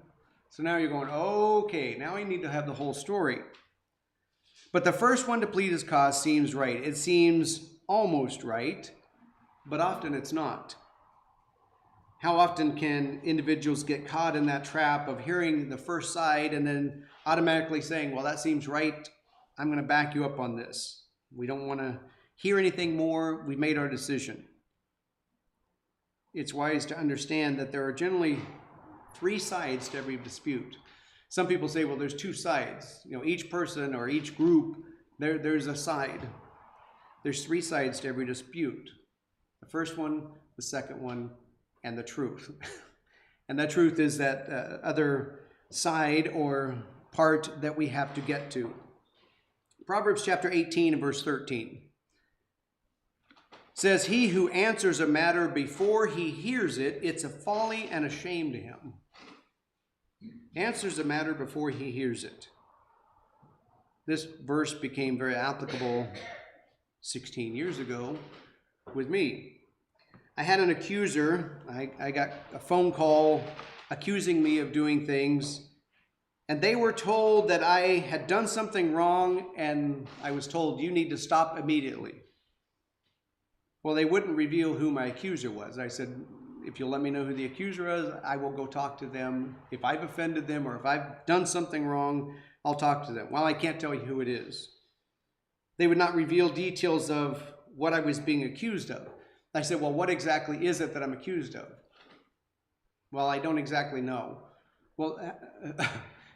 So now you're going, okay, now I need to have the whole story. But the first one to plead his cause seems right. It seems almost right, but often it's not. How often can individuals get caught in that trap of hearing the first side and then automatically saying, well, that seems right. I'm going to back you up on this. We don't want to hear anything more. We've made our decision. It's wise to understand that there are generally 3 sides to every dispute. Some people say, well, there's 2 sides. Each person or each group There's a side. There's three sides to every dispute. The first one, the second one, and the truth. And that truth is that other side or part that we have to get to. Proverbs chapter 18 and verse 13 says, "He who answers a matter before he hears it, it's a folly and a shame to him." Answers a matter before he hears it. This verse became very applicable 16 years ago with me. I had an accuser. I got a phone call accusing me of doing things, and they were told that I had done something wrong, and I was told, "You need to stop immediately." Well, they wouldn't reveal who my accuser was. I said, "If you'll let me know who the accuser is, I will go talk to them. If I've offended them or if I've done something wrong, I'll talk to them." Well, I can't tell you who it is. They would not reveal details of what I was being accused of. I said, "Well, what exactly is it that I'm accused of?" "Well, I don't exactly know." "Well,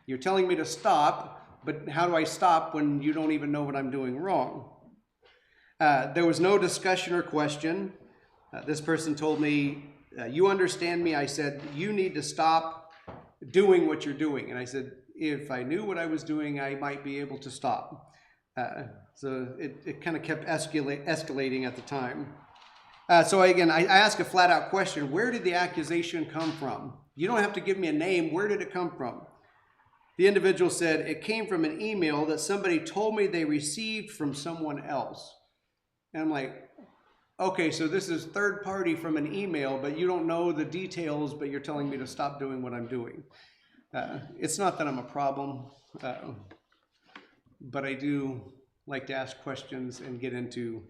you're telling me to stop, but how do I stop when you don't even know what I'm doing wrong?" There was no discussion or question. This person told me, "You understand me?" I said, "You need to stop doing what you're doing." And I said, if I knew what I was doing, I might be able to stop. So it kind of kept escalating at the time. So again, I ask a flat out question. Where did the accusation come from? You don't have to give me a name. Where did it come from? The individual said, "It came from an email that somebody told me they received from someone else." And I'm like, okay, so this is third party from an email, but you don't know the details, but you're telling me to stop doing what I'm doing. It's not that I'm a problem, but I do like to ask questions and get into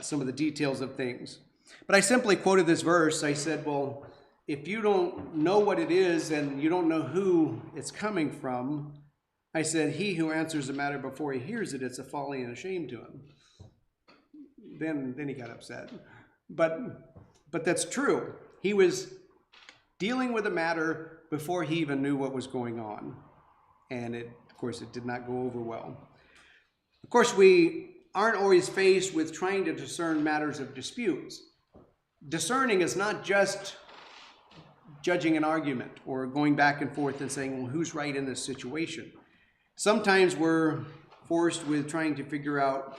some of the details of things. But I simply quoted this verse. I said, well, if you don't know what it is and you don't know who it's coming from, I said, he who answers a matter before he hears it, it's a folly and a shame to him. Then he got upset. But that's true. He was dealing with a matter before he even knew what was going on. And of course, it did not go over well. Of course, we aren't always faced with trying to discern matters of disputes. Discerning is not just judging an argument or going back and forth and saying, well, who's right in this situation? Sometimes we're forced with trying to figure out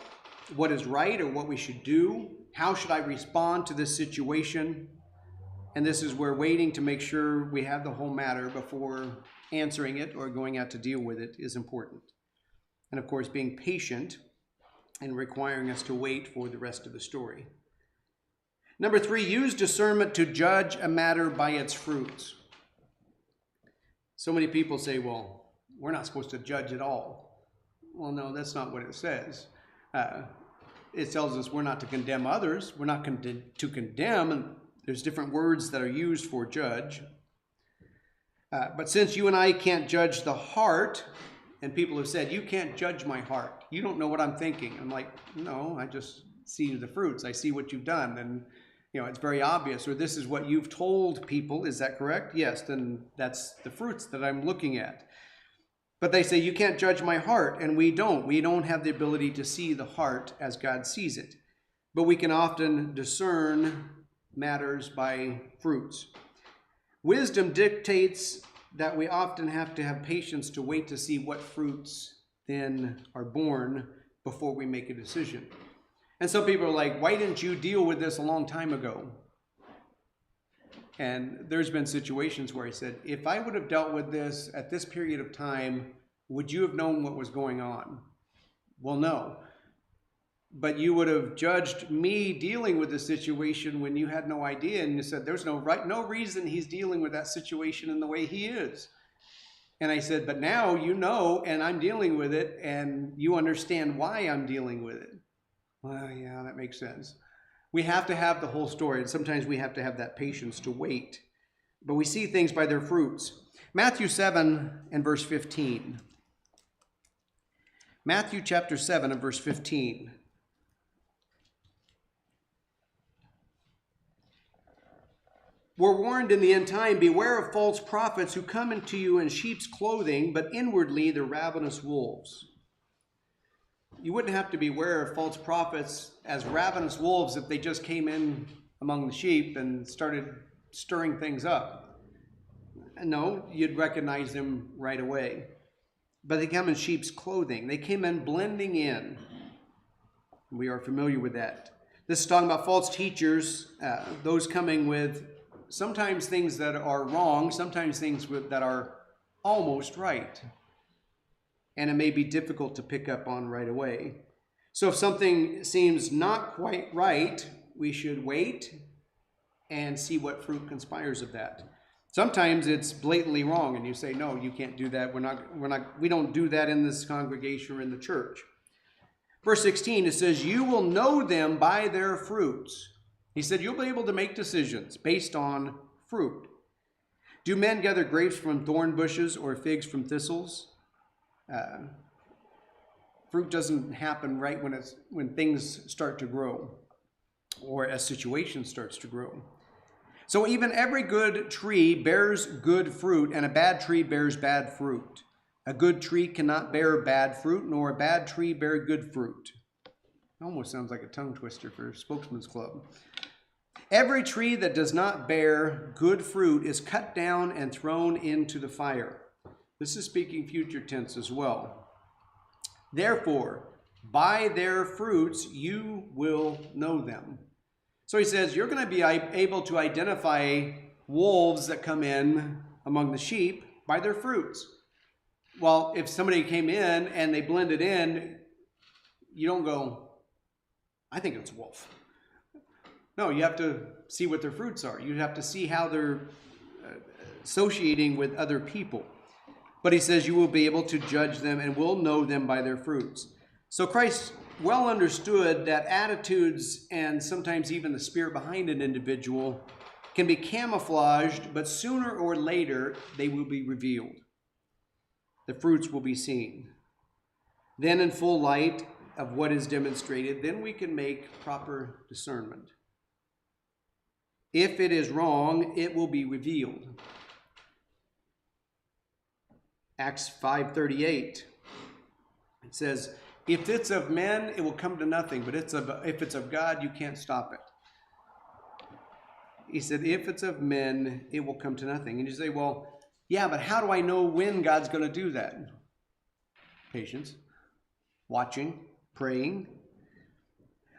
what is right or what we should do. How should I respond to this situation? And this is where waiting to make sure we have the whole matter before answering it or going out to deal with it is important. And of course, being patient and requiring us to wait for the rest of the story. Number 3, use discernment to judge a matter by its fruits. So many people say, well, we're not supposed to judge at all. Well, no, that's not what it says. It tells us we're not to condemn others. We're not to condemn, and there's different words that are used for judge. But since you and I can't judge the heart, and people have said, you can't judge my heart. You don't know what I'm thinking. I'm like, no, I just see the fruits. I see what you've done. And, it's very obvious. Or this is what you've told people. Is that correct? Yes, then that's the fruits that I'm looking at. But they say, you can't judge my heart. And we don't. We don't have the ability to see the heart as God sees it. But we can often discern matters by fruits. Wisdom dictates that we often have to have patience to wait to see what fruits then are born before we make a decision. And some people are like, why didn't you deal with this a long time ago? And there's been situations where I said, if I would have dealt with this at this period of time, would you have known what was going on? Well, no. But you would have judged me dealing with the situation when you had no idea, and you said, there's no reason he's dealing with that situation in the way he is. And I said, but now you know, and I'm dealing with it, and you understand why I'm dealing with it. Well, yeah, that makes sense. We have to have the whole story, and sometimes we have to have that patience to wait. But we see things by their fruits. Matthew 7 and verse 15. Matthew chapter 7 and verse 15. We're warned in the end time, beware of false prophets who come into you in sheep's clothing, but inwardly they're ravenous wolves. you wouldn't have to beware of false prophets as ravenous wolves if they just came in among the sheep and started stirring things up. No, you'd recognize them right away. But they come in sheep's clothing. They came in blending in. We are familiar with that. This is talking about false teachers, those coming with sometimes things that are wrong, sometimes things that are almost right. And it may be difficult to pick up on right away. So if something seems not quite right, we should wait and see what fruit conspires of that. Sometimes it's blatantly wrong, and you say, no, you can't do that. We don't do that in this congregation or in the church. Verse 16, it says, you will know them by their fruits. He said, you'll be able to make decisions based on fruit. Do men gather grapes from thorn bushes or figs from thistles? Fruit doesn't happen right when things start to grow or a situation starts to grow. So even every good tree bears good fruit, and a bad tree bears bad fruit. A good tree cannot bear bad fruit, nor a bad tree bear good fruit. Almost sounds like a tongue twister for Spokesman's Club. Every tree that does not bear good fruit is cut down and thrown into the fire. This is speaking future tense as well. Therefore, by their fruits you will know them. So he says, you're going to be able to identify wolves that come in among the sheep by their fruits. Well, if somebody came in and they blended in, you don't go, I think it's a wolf. No, you have to see what their fruits are. You have to see how they're associating with other people. But he says you will be able to judge them and will know them by their fruits. So Christ well understood that attitudes and sometimes even the spirit behind an individual can be camouflaged, but sooner or later they will be revealed. The fruits will be seen. Then in full light of what is demonstrated, then we can make proper discernment. If it is wrong, it will be revealed. Acts 5:38, it says, if it's of men, it will come to nothing, but if it's of God, you can't stop it. He said, if it's of men, it will come to nothing. And you say, well, yeah, but how do I know when God's going to do that? Patience, watching, praying.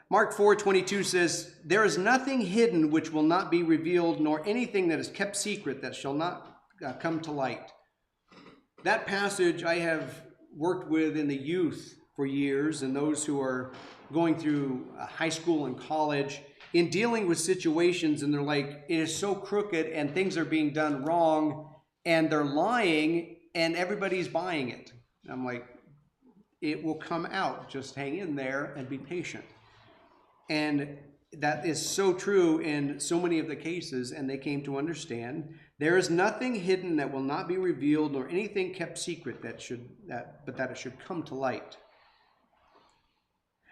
Mark 4:22 says, there is nothing hidden which will not be revealed, nor anything that is kept secret that shall not come to light. That passage I have worked with in the youth for years, and those who are going through high school and college in dealing with situations, and they're like, it is so crooked and things are being done wrong and they're lying and everybody's buying it. And I'm like, it will come out. Just hang in there and be patient. And that is so true in so many of the cases, and they came to understand there is nothing hidden that will not be revealed, nor anything kept secret but that it should come to light.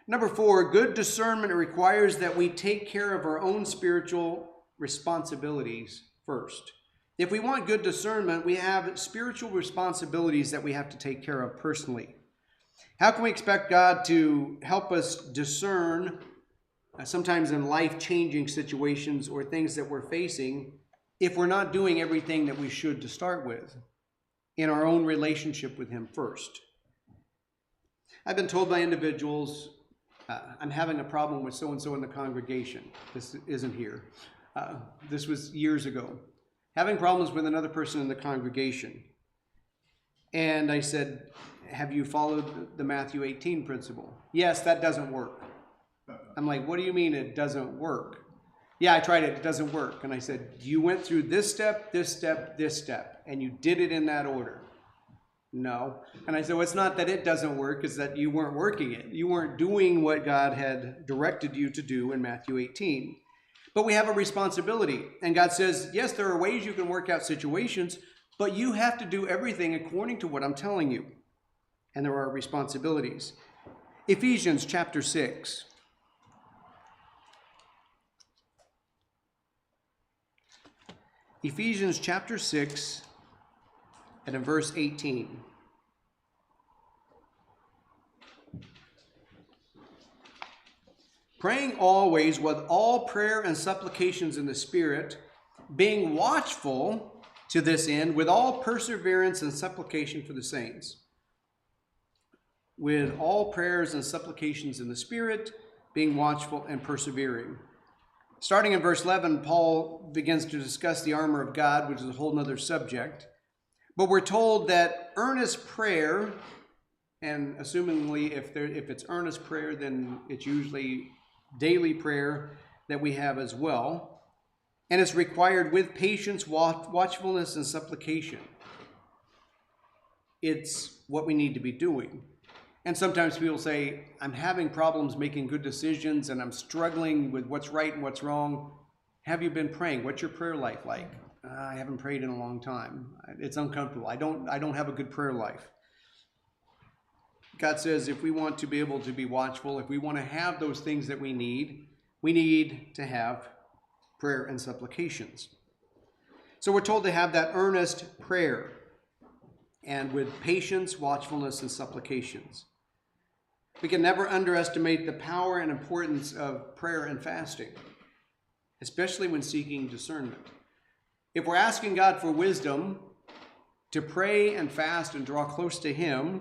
Number 4, good discernment requires that we take care of our own spiritual responsibilities first. If we want good discernment, we have spiritual responsibilities that we have to take care of personally. How can we expect God to help us discern sometimes in life-changing situations or things that we're facing if we're not doing everything that we should to start with in our own relationship with Him first? I've been told by individuals, I'm having a problem with so-and-so in the congregation. This isn't here. This was years ago. Having problems with another person in the congregation. And I said, have you followed the Matthew 18 principle? Yes, that doesn't work. I'm like, what do you mean it doesn't work? Yeah, I tried it. It doesn't work. And I said, you went through this step, this step, this step, and you did it in that order. No. And I said, well, it's not that it doesn't work, it's that you weren't working it. You weren't doing what God had directed you to do in Matthew 18. But we have a responsibility. And God says, yes, there are ways you can work out situations, but you have to do everything according to what I'm telling you. And there are responsibilities. Ephesians chapter 6. Ephesians chapter 6 and in verse 18. praying always with all prayer and supplications in the Spirit, being watchful to this end with all perseverance and supplication for the saints. With all prayers and supplications in the Spirit, being watchful and persevering. Starting in verse 11, Paul begins to discuss the armor of God, which is a whole other subject. But we're told that earnest prayer, and assumingly if it's earnest prayer, then it's usually daily prayer that we have as well. And it's required with patience, watchfulness, and supplication. It's what we need to be doing. And sometimes people say, I'm having problems making good decisions and I'm struggling with what's right and what's wrong. Have you been praying? What's your prayer life like? I haven't prayed in a long time. It's uncomfortable. I don't have a good prayer life. God says if we want to be able to be watchful, if we want to have those things that we need to have prayer and supplications. So we're told to have that earnest prayer and with patience, watchfulness, and supplications. We can never underestimate the power and importance of prayer and fasting, especially when seeking discernment. If we're asking God for wisdom, to pray and fast and draw close to Him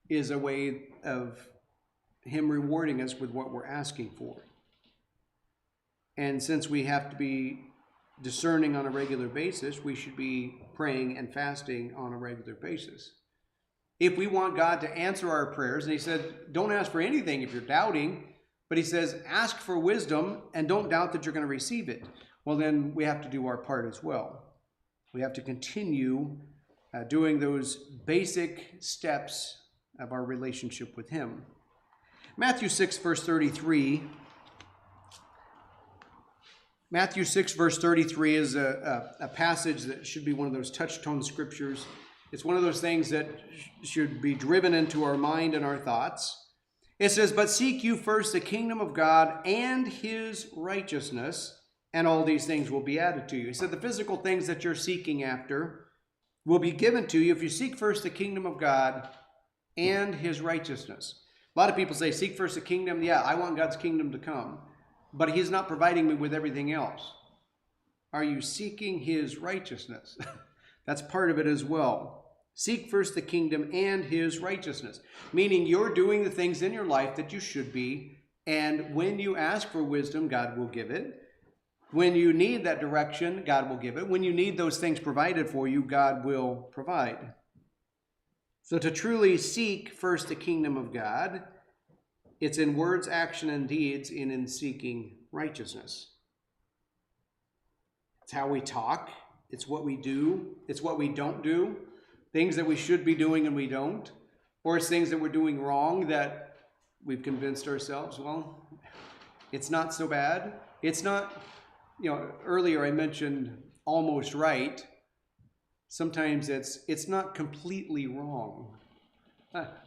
is a way of Him rewarding us with what we're asking for. And since we have to be discerning on a regular basis, we should be praying and fasting on a regular basis. If we want God to answer our prayers, and He said, don't ask for anything if you're doubting, but He says, ask for wisdom and don't doubt that you're going to receive it. Well, then we have to do our part as well. We have to continue doing those basic steps of our relationship with Him. Matthew 6, verse 33. Matthew 6, verse 33 is a passage that should be one of those touch-tone scriptures. It's one of those things that should be driven into our mind and our thoughts. It says, but seek you first the kingdom of God and His righteousness, and all these things will be added to you. He said the physical things that you're seeking after will be given to you if you seek first the kingdom of God and His righteousness. A lot of people say, seek first the kingdom. Yeah, I want God's kingdom to come, but He's not providing me with everything else. Are you seeking His righteousness? That's part of it as well. Seek first the kingdom and His righteousness, meaning you're doing the things in your life that you should be, and when you ask for wisdom, God will give it. When you need that direction, God will give it. When you need those things provided for you, God will provide. So to truly seek first the kingdom of God, it's in words, action, and deeds, and in seeking righteousness. It's how we talk. It's what we do. It's what we don't do. Things that we should be doing and we don't. Or it's things that we're doing wrong that we've convinced ourselves, well, it's not so bad. It's not, earlier I mentioned almost right. Sometimes it's not completely wrong.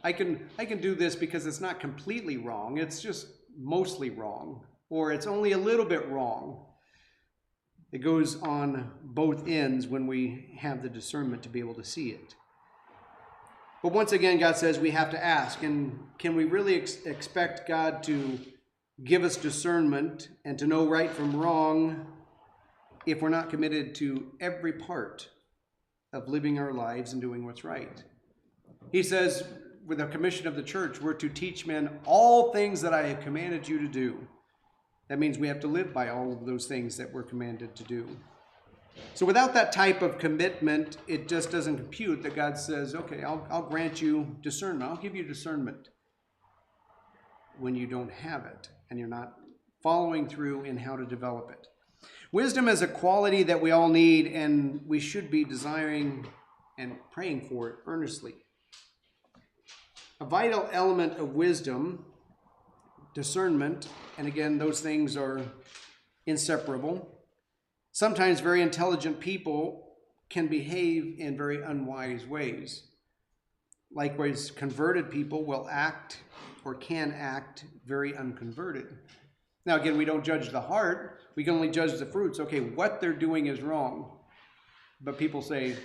I can do this because it's not completely wrong. It's just mostly wrong. Or it's only a little bit wrong. It goes on both ends when we have the discernment to be able to see it. But once again, God says we have to ask, and can we really expect God to give us discernment and to know right from wrong if we're not committed to every part of living our lives and doing what's right? He says, with the commission of the church, we're to teach men all things that I have commanded you to do. That means we have to live by all of those things that we're commanded to do. So without that type of commitment, it just doesn't compute that God says, okay, I'll grant you discernment. I'll give you discernment when you don't have it and you're not following through in how to develop it. Wisdom is a quality that we all need, and we should be desiring and praying for it earnestly. A vital element of wisdom, discernment, and again, those things are inseparable. Sometimes very intelligent people can behave in very unwise ways. Likewise, converted people will act or can act very unconverted. Now, again, we don't judge the heart. We can only judge the fruits. Okay, what they're doing is wrong. But people say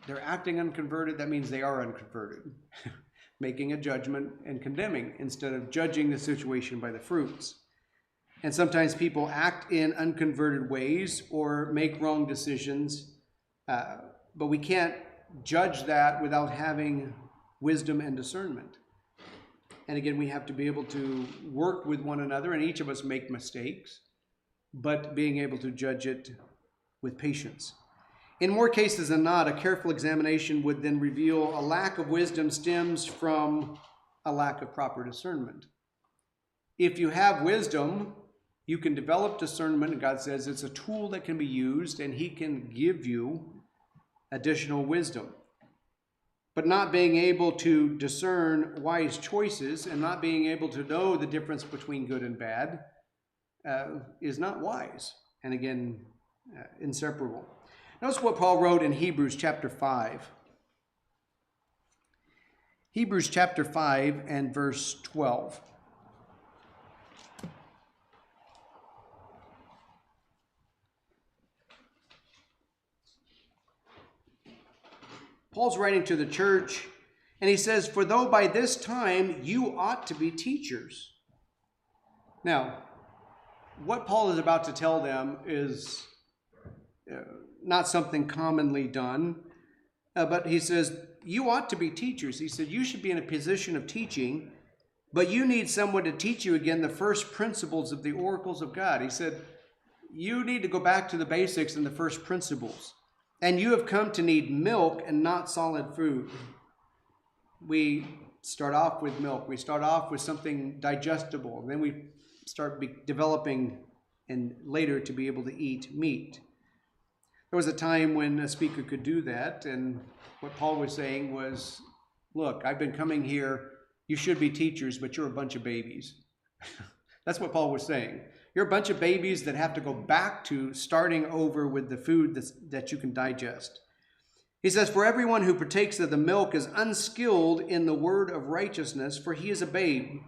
they're acting unconverted. That means they are unconverted. Making a judgment and condemning instead of judging the situation by the fruits. And sometimes people act in unconverted ways or make wrong decisions, but we can't judge that without having wisdom and discernment. And again, we have to be able to work with one another, and each of us make mistakes, but being able to judge it with patience. In more cases than not, a careful examination would then reveal a lack of wisdom stems from a lack of proper discernment. If you have wisdom, you can develop discernment, and God says it's a tool that can be used, and He can give you additional wisdom. But not being able to discern wise choices and not being able to know the difference between good and bad is not wise, and again, inseparable. Notice what Paul wrote in Hebrews chapter 5. Hebrews chapter 5 and verse 12. Paul's writing to the church, and he says, "For though by this time you ought to be teachers." Now, what Paul is about to tell them is not something commonly done, but he says, you ought to be teachers. He said, you should be in a position of teaching, but you need someone to teach you again the first principles of the oracles of God. He said, you need to go back to the basics and the first principles. And you have come to need milk and not solid food. We start off with milk. We start off with something digestible. And then we start developing and later to be able to eat meat. There was a time when a speaker could do that. And what Paul was saying was, look, I've been coming here. You should be teachers, but you're a bunch of babies. That's what Paul was saying. You're a bunch of babies that have to go back to starting over with the food that you can digest. He says, for everyone who partakes of the milk is unskilled in the word of righteousness, for he is a babe.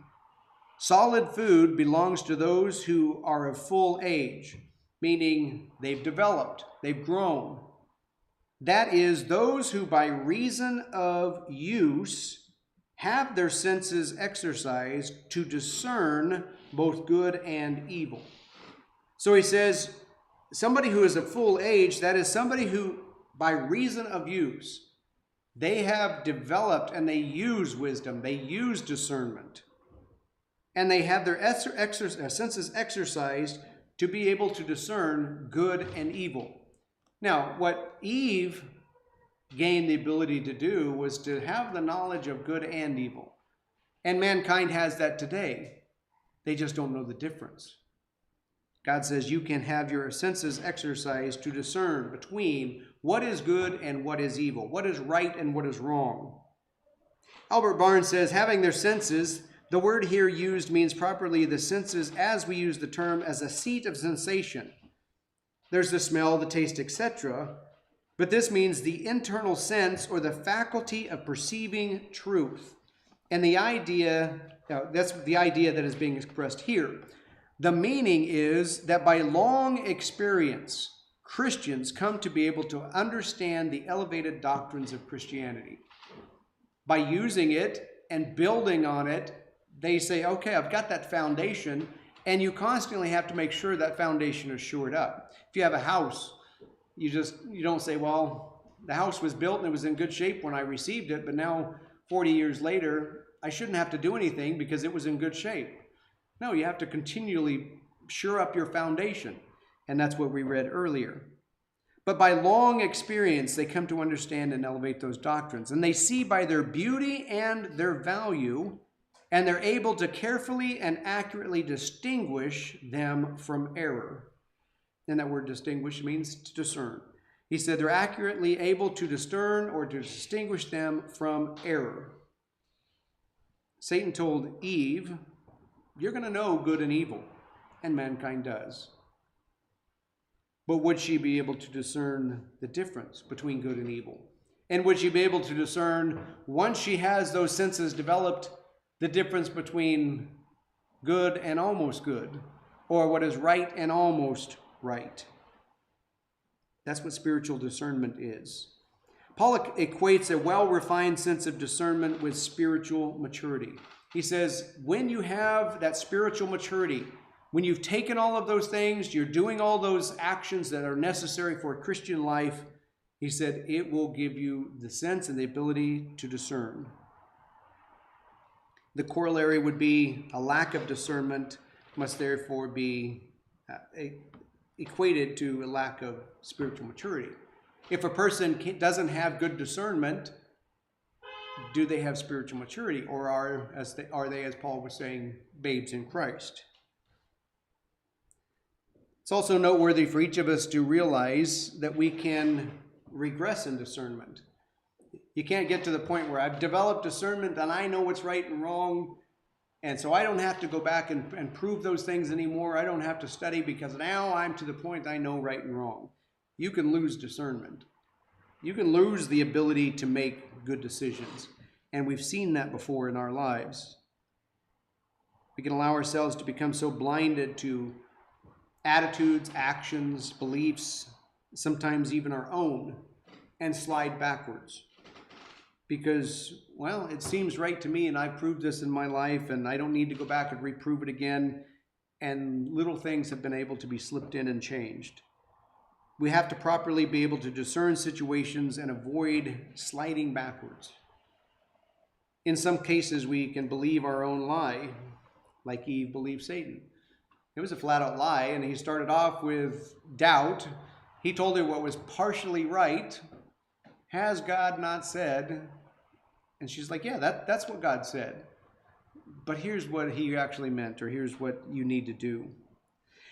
Solid food belongs to those who are of full age, meaning they've developed, they've grown. That is, those who by reason of use have their senses exercised to discern both good and evil. So he says, somebody who is of full age, that is somebody who, by reason of use, they have developed and they use wisdom, they use discernment, and they have their senses exercised to be able to discern good and evil. Now, what Eve gained the ability to do was to have the knowledge of good and evil. And mankind has that today. They just don't know the difference. God says you can have your senses exercised to discern between what is good and what is evil, what is right and what is wrong. Albert Barnes says, having their senses, the word here used means properly the senses as we use the term as a seat of sensation. There's the smell, the taste, etc., but this means the internal sense or the faculty of perceiving truth. And the idea, that's the idea that is being expressed here. The meaning is that by long experience, Christians come to be able to understand the elevated doctrines of Christianity. By using it and building on it, they say, okay, I've got that foundation, and you constantly have to make sure that foundation is shored up. If you have a house, you don't say, well, the house was built and it was in good shape when I received it, but now 40 years later, I shouldn't have to do anything because it was in good shape. No, you have to continually shore up your foundation, and that's what we read earlier. But by long experience, they come to understand and elevate those doctrines, and they see by their beauty and their value, and they're able to carefully and accurately distinguish them from error. And that word distinguish means to discern. He said they're accurately able to discern or to distinguish them from error. Satan told Eve, you're going to know good and evil, and mankind does. But would she be able to discern the difference between good and evil? And would she be able to discern, once she has those senses developed, the difference between good and almost good, or what is right and almost right? That's what spiritual discernment is. Paul equates a well-refined sense of discernment with spiritual maturity. He says, when you have that spiritual maturity, When you've taken all of those things, you're doing all those actions that are necessary for a Christian life, he said, it will give you the sense and the ability to discern. The corollary would be a lack of discernment must therefore be equated to a lack of spiritual maturity. If a person doesn't have good discernment, do they have spiritual maturity, or are they, as Paul was saying, babes in Christ? It's also noteworthy for each of us to realize that we can regress in discernment. You can't get to the point where I've developed discernment and I know what's right and wrong, and so I don't have to go back and prove those things anymore. I don't have to study because now I'm to the point I know right and wrong. You can lose discernment. You can lose the ability to make good decisions. And we've seen that before in our lives. We can allow ourselves to become so blinded to attitudes, actions, beliefs, sometimes even our own, and slide backwards. Because, well, it seems right to me, and I've proved this in my life, and I don't need to go back and reprove it again. And little things have been able to be slipped in and changed. We have to properly be able to discern situations and avoid sliding backwards. In some cases, we can believe our own lie, like Eve believed Satan. It was a flat-out lie, and he started off with doubt. He told her what was partially right. Has God not said? And she's like, yeah, that's what God said. But here's what he actually meant, or here's what you need to do.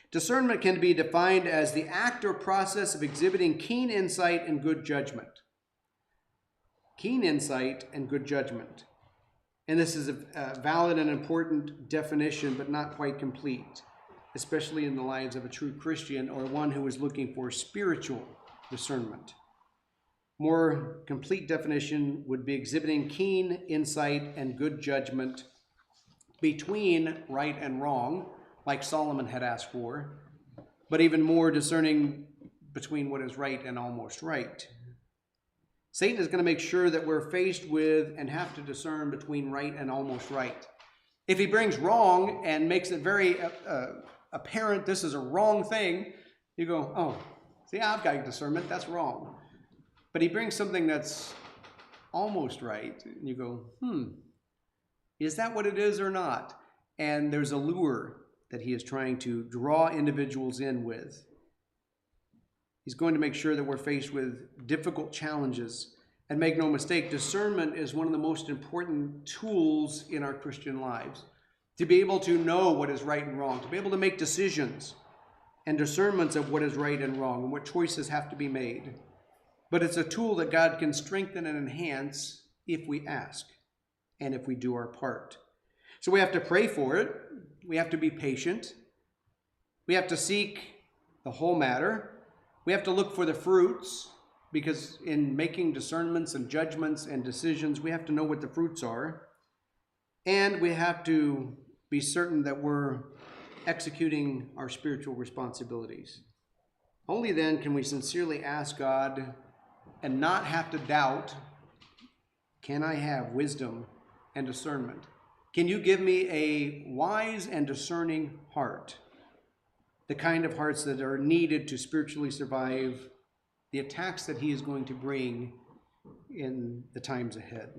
Discernment can be defined as the act or process of exhibiting keen insight and good judgment. Keen insight and good judgment. And this is a valid and important definition, but not quite complete, especially in the lives of a true Christian or one who is looking for spiritual discernment. More complete definition would be exhibiting keen insight and good judgment between right and wrong, like Solomon had asked for, but even more discerning between what is right and almost right. Satan is going to make sure that we're faced with and have to discern between right and almost right. If he brings wrong and makes it very apparent this is a wrong thing, you go, oh, see, I've got discernment, that's wrong. But he brings something that's almost right, and you go, is that what it is or not? And there's a lure that he is trying to draw individuals in with. He's going to make sure that we're faced with difficult challenges. And make no mistake, discernment is one of the most important tools in our Christian lives. To be able to know what is right and wrong, to be able to make decisions and discernments of what is right and wrong and what choices have to be made. But it's a tool that God can strengthen and enhance if we ask and if we do our part. So we have to pray for it. We have to be patient. We have to seek the whole matter. We have to look for the fruits, because in making discernments and judgments and decisions, we have to know what the fruits are. And we have to be certain that we're executing our spiritual responsibilities. Only then can we sincerely ask God and not have to doubt, can I have wisdom and discernment? Can you give me a wise and discerning heart? The kind of hearts that are needed to spiritually survive the attacks that he is going to bring in the times ahead.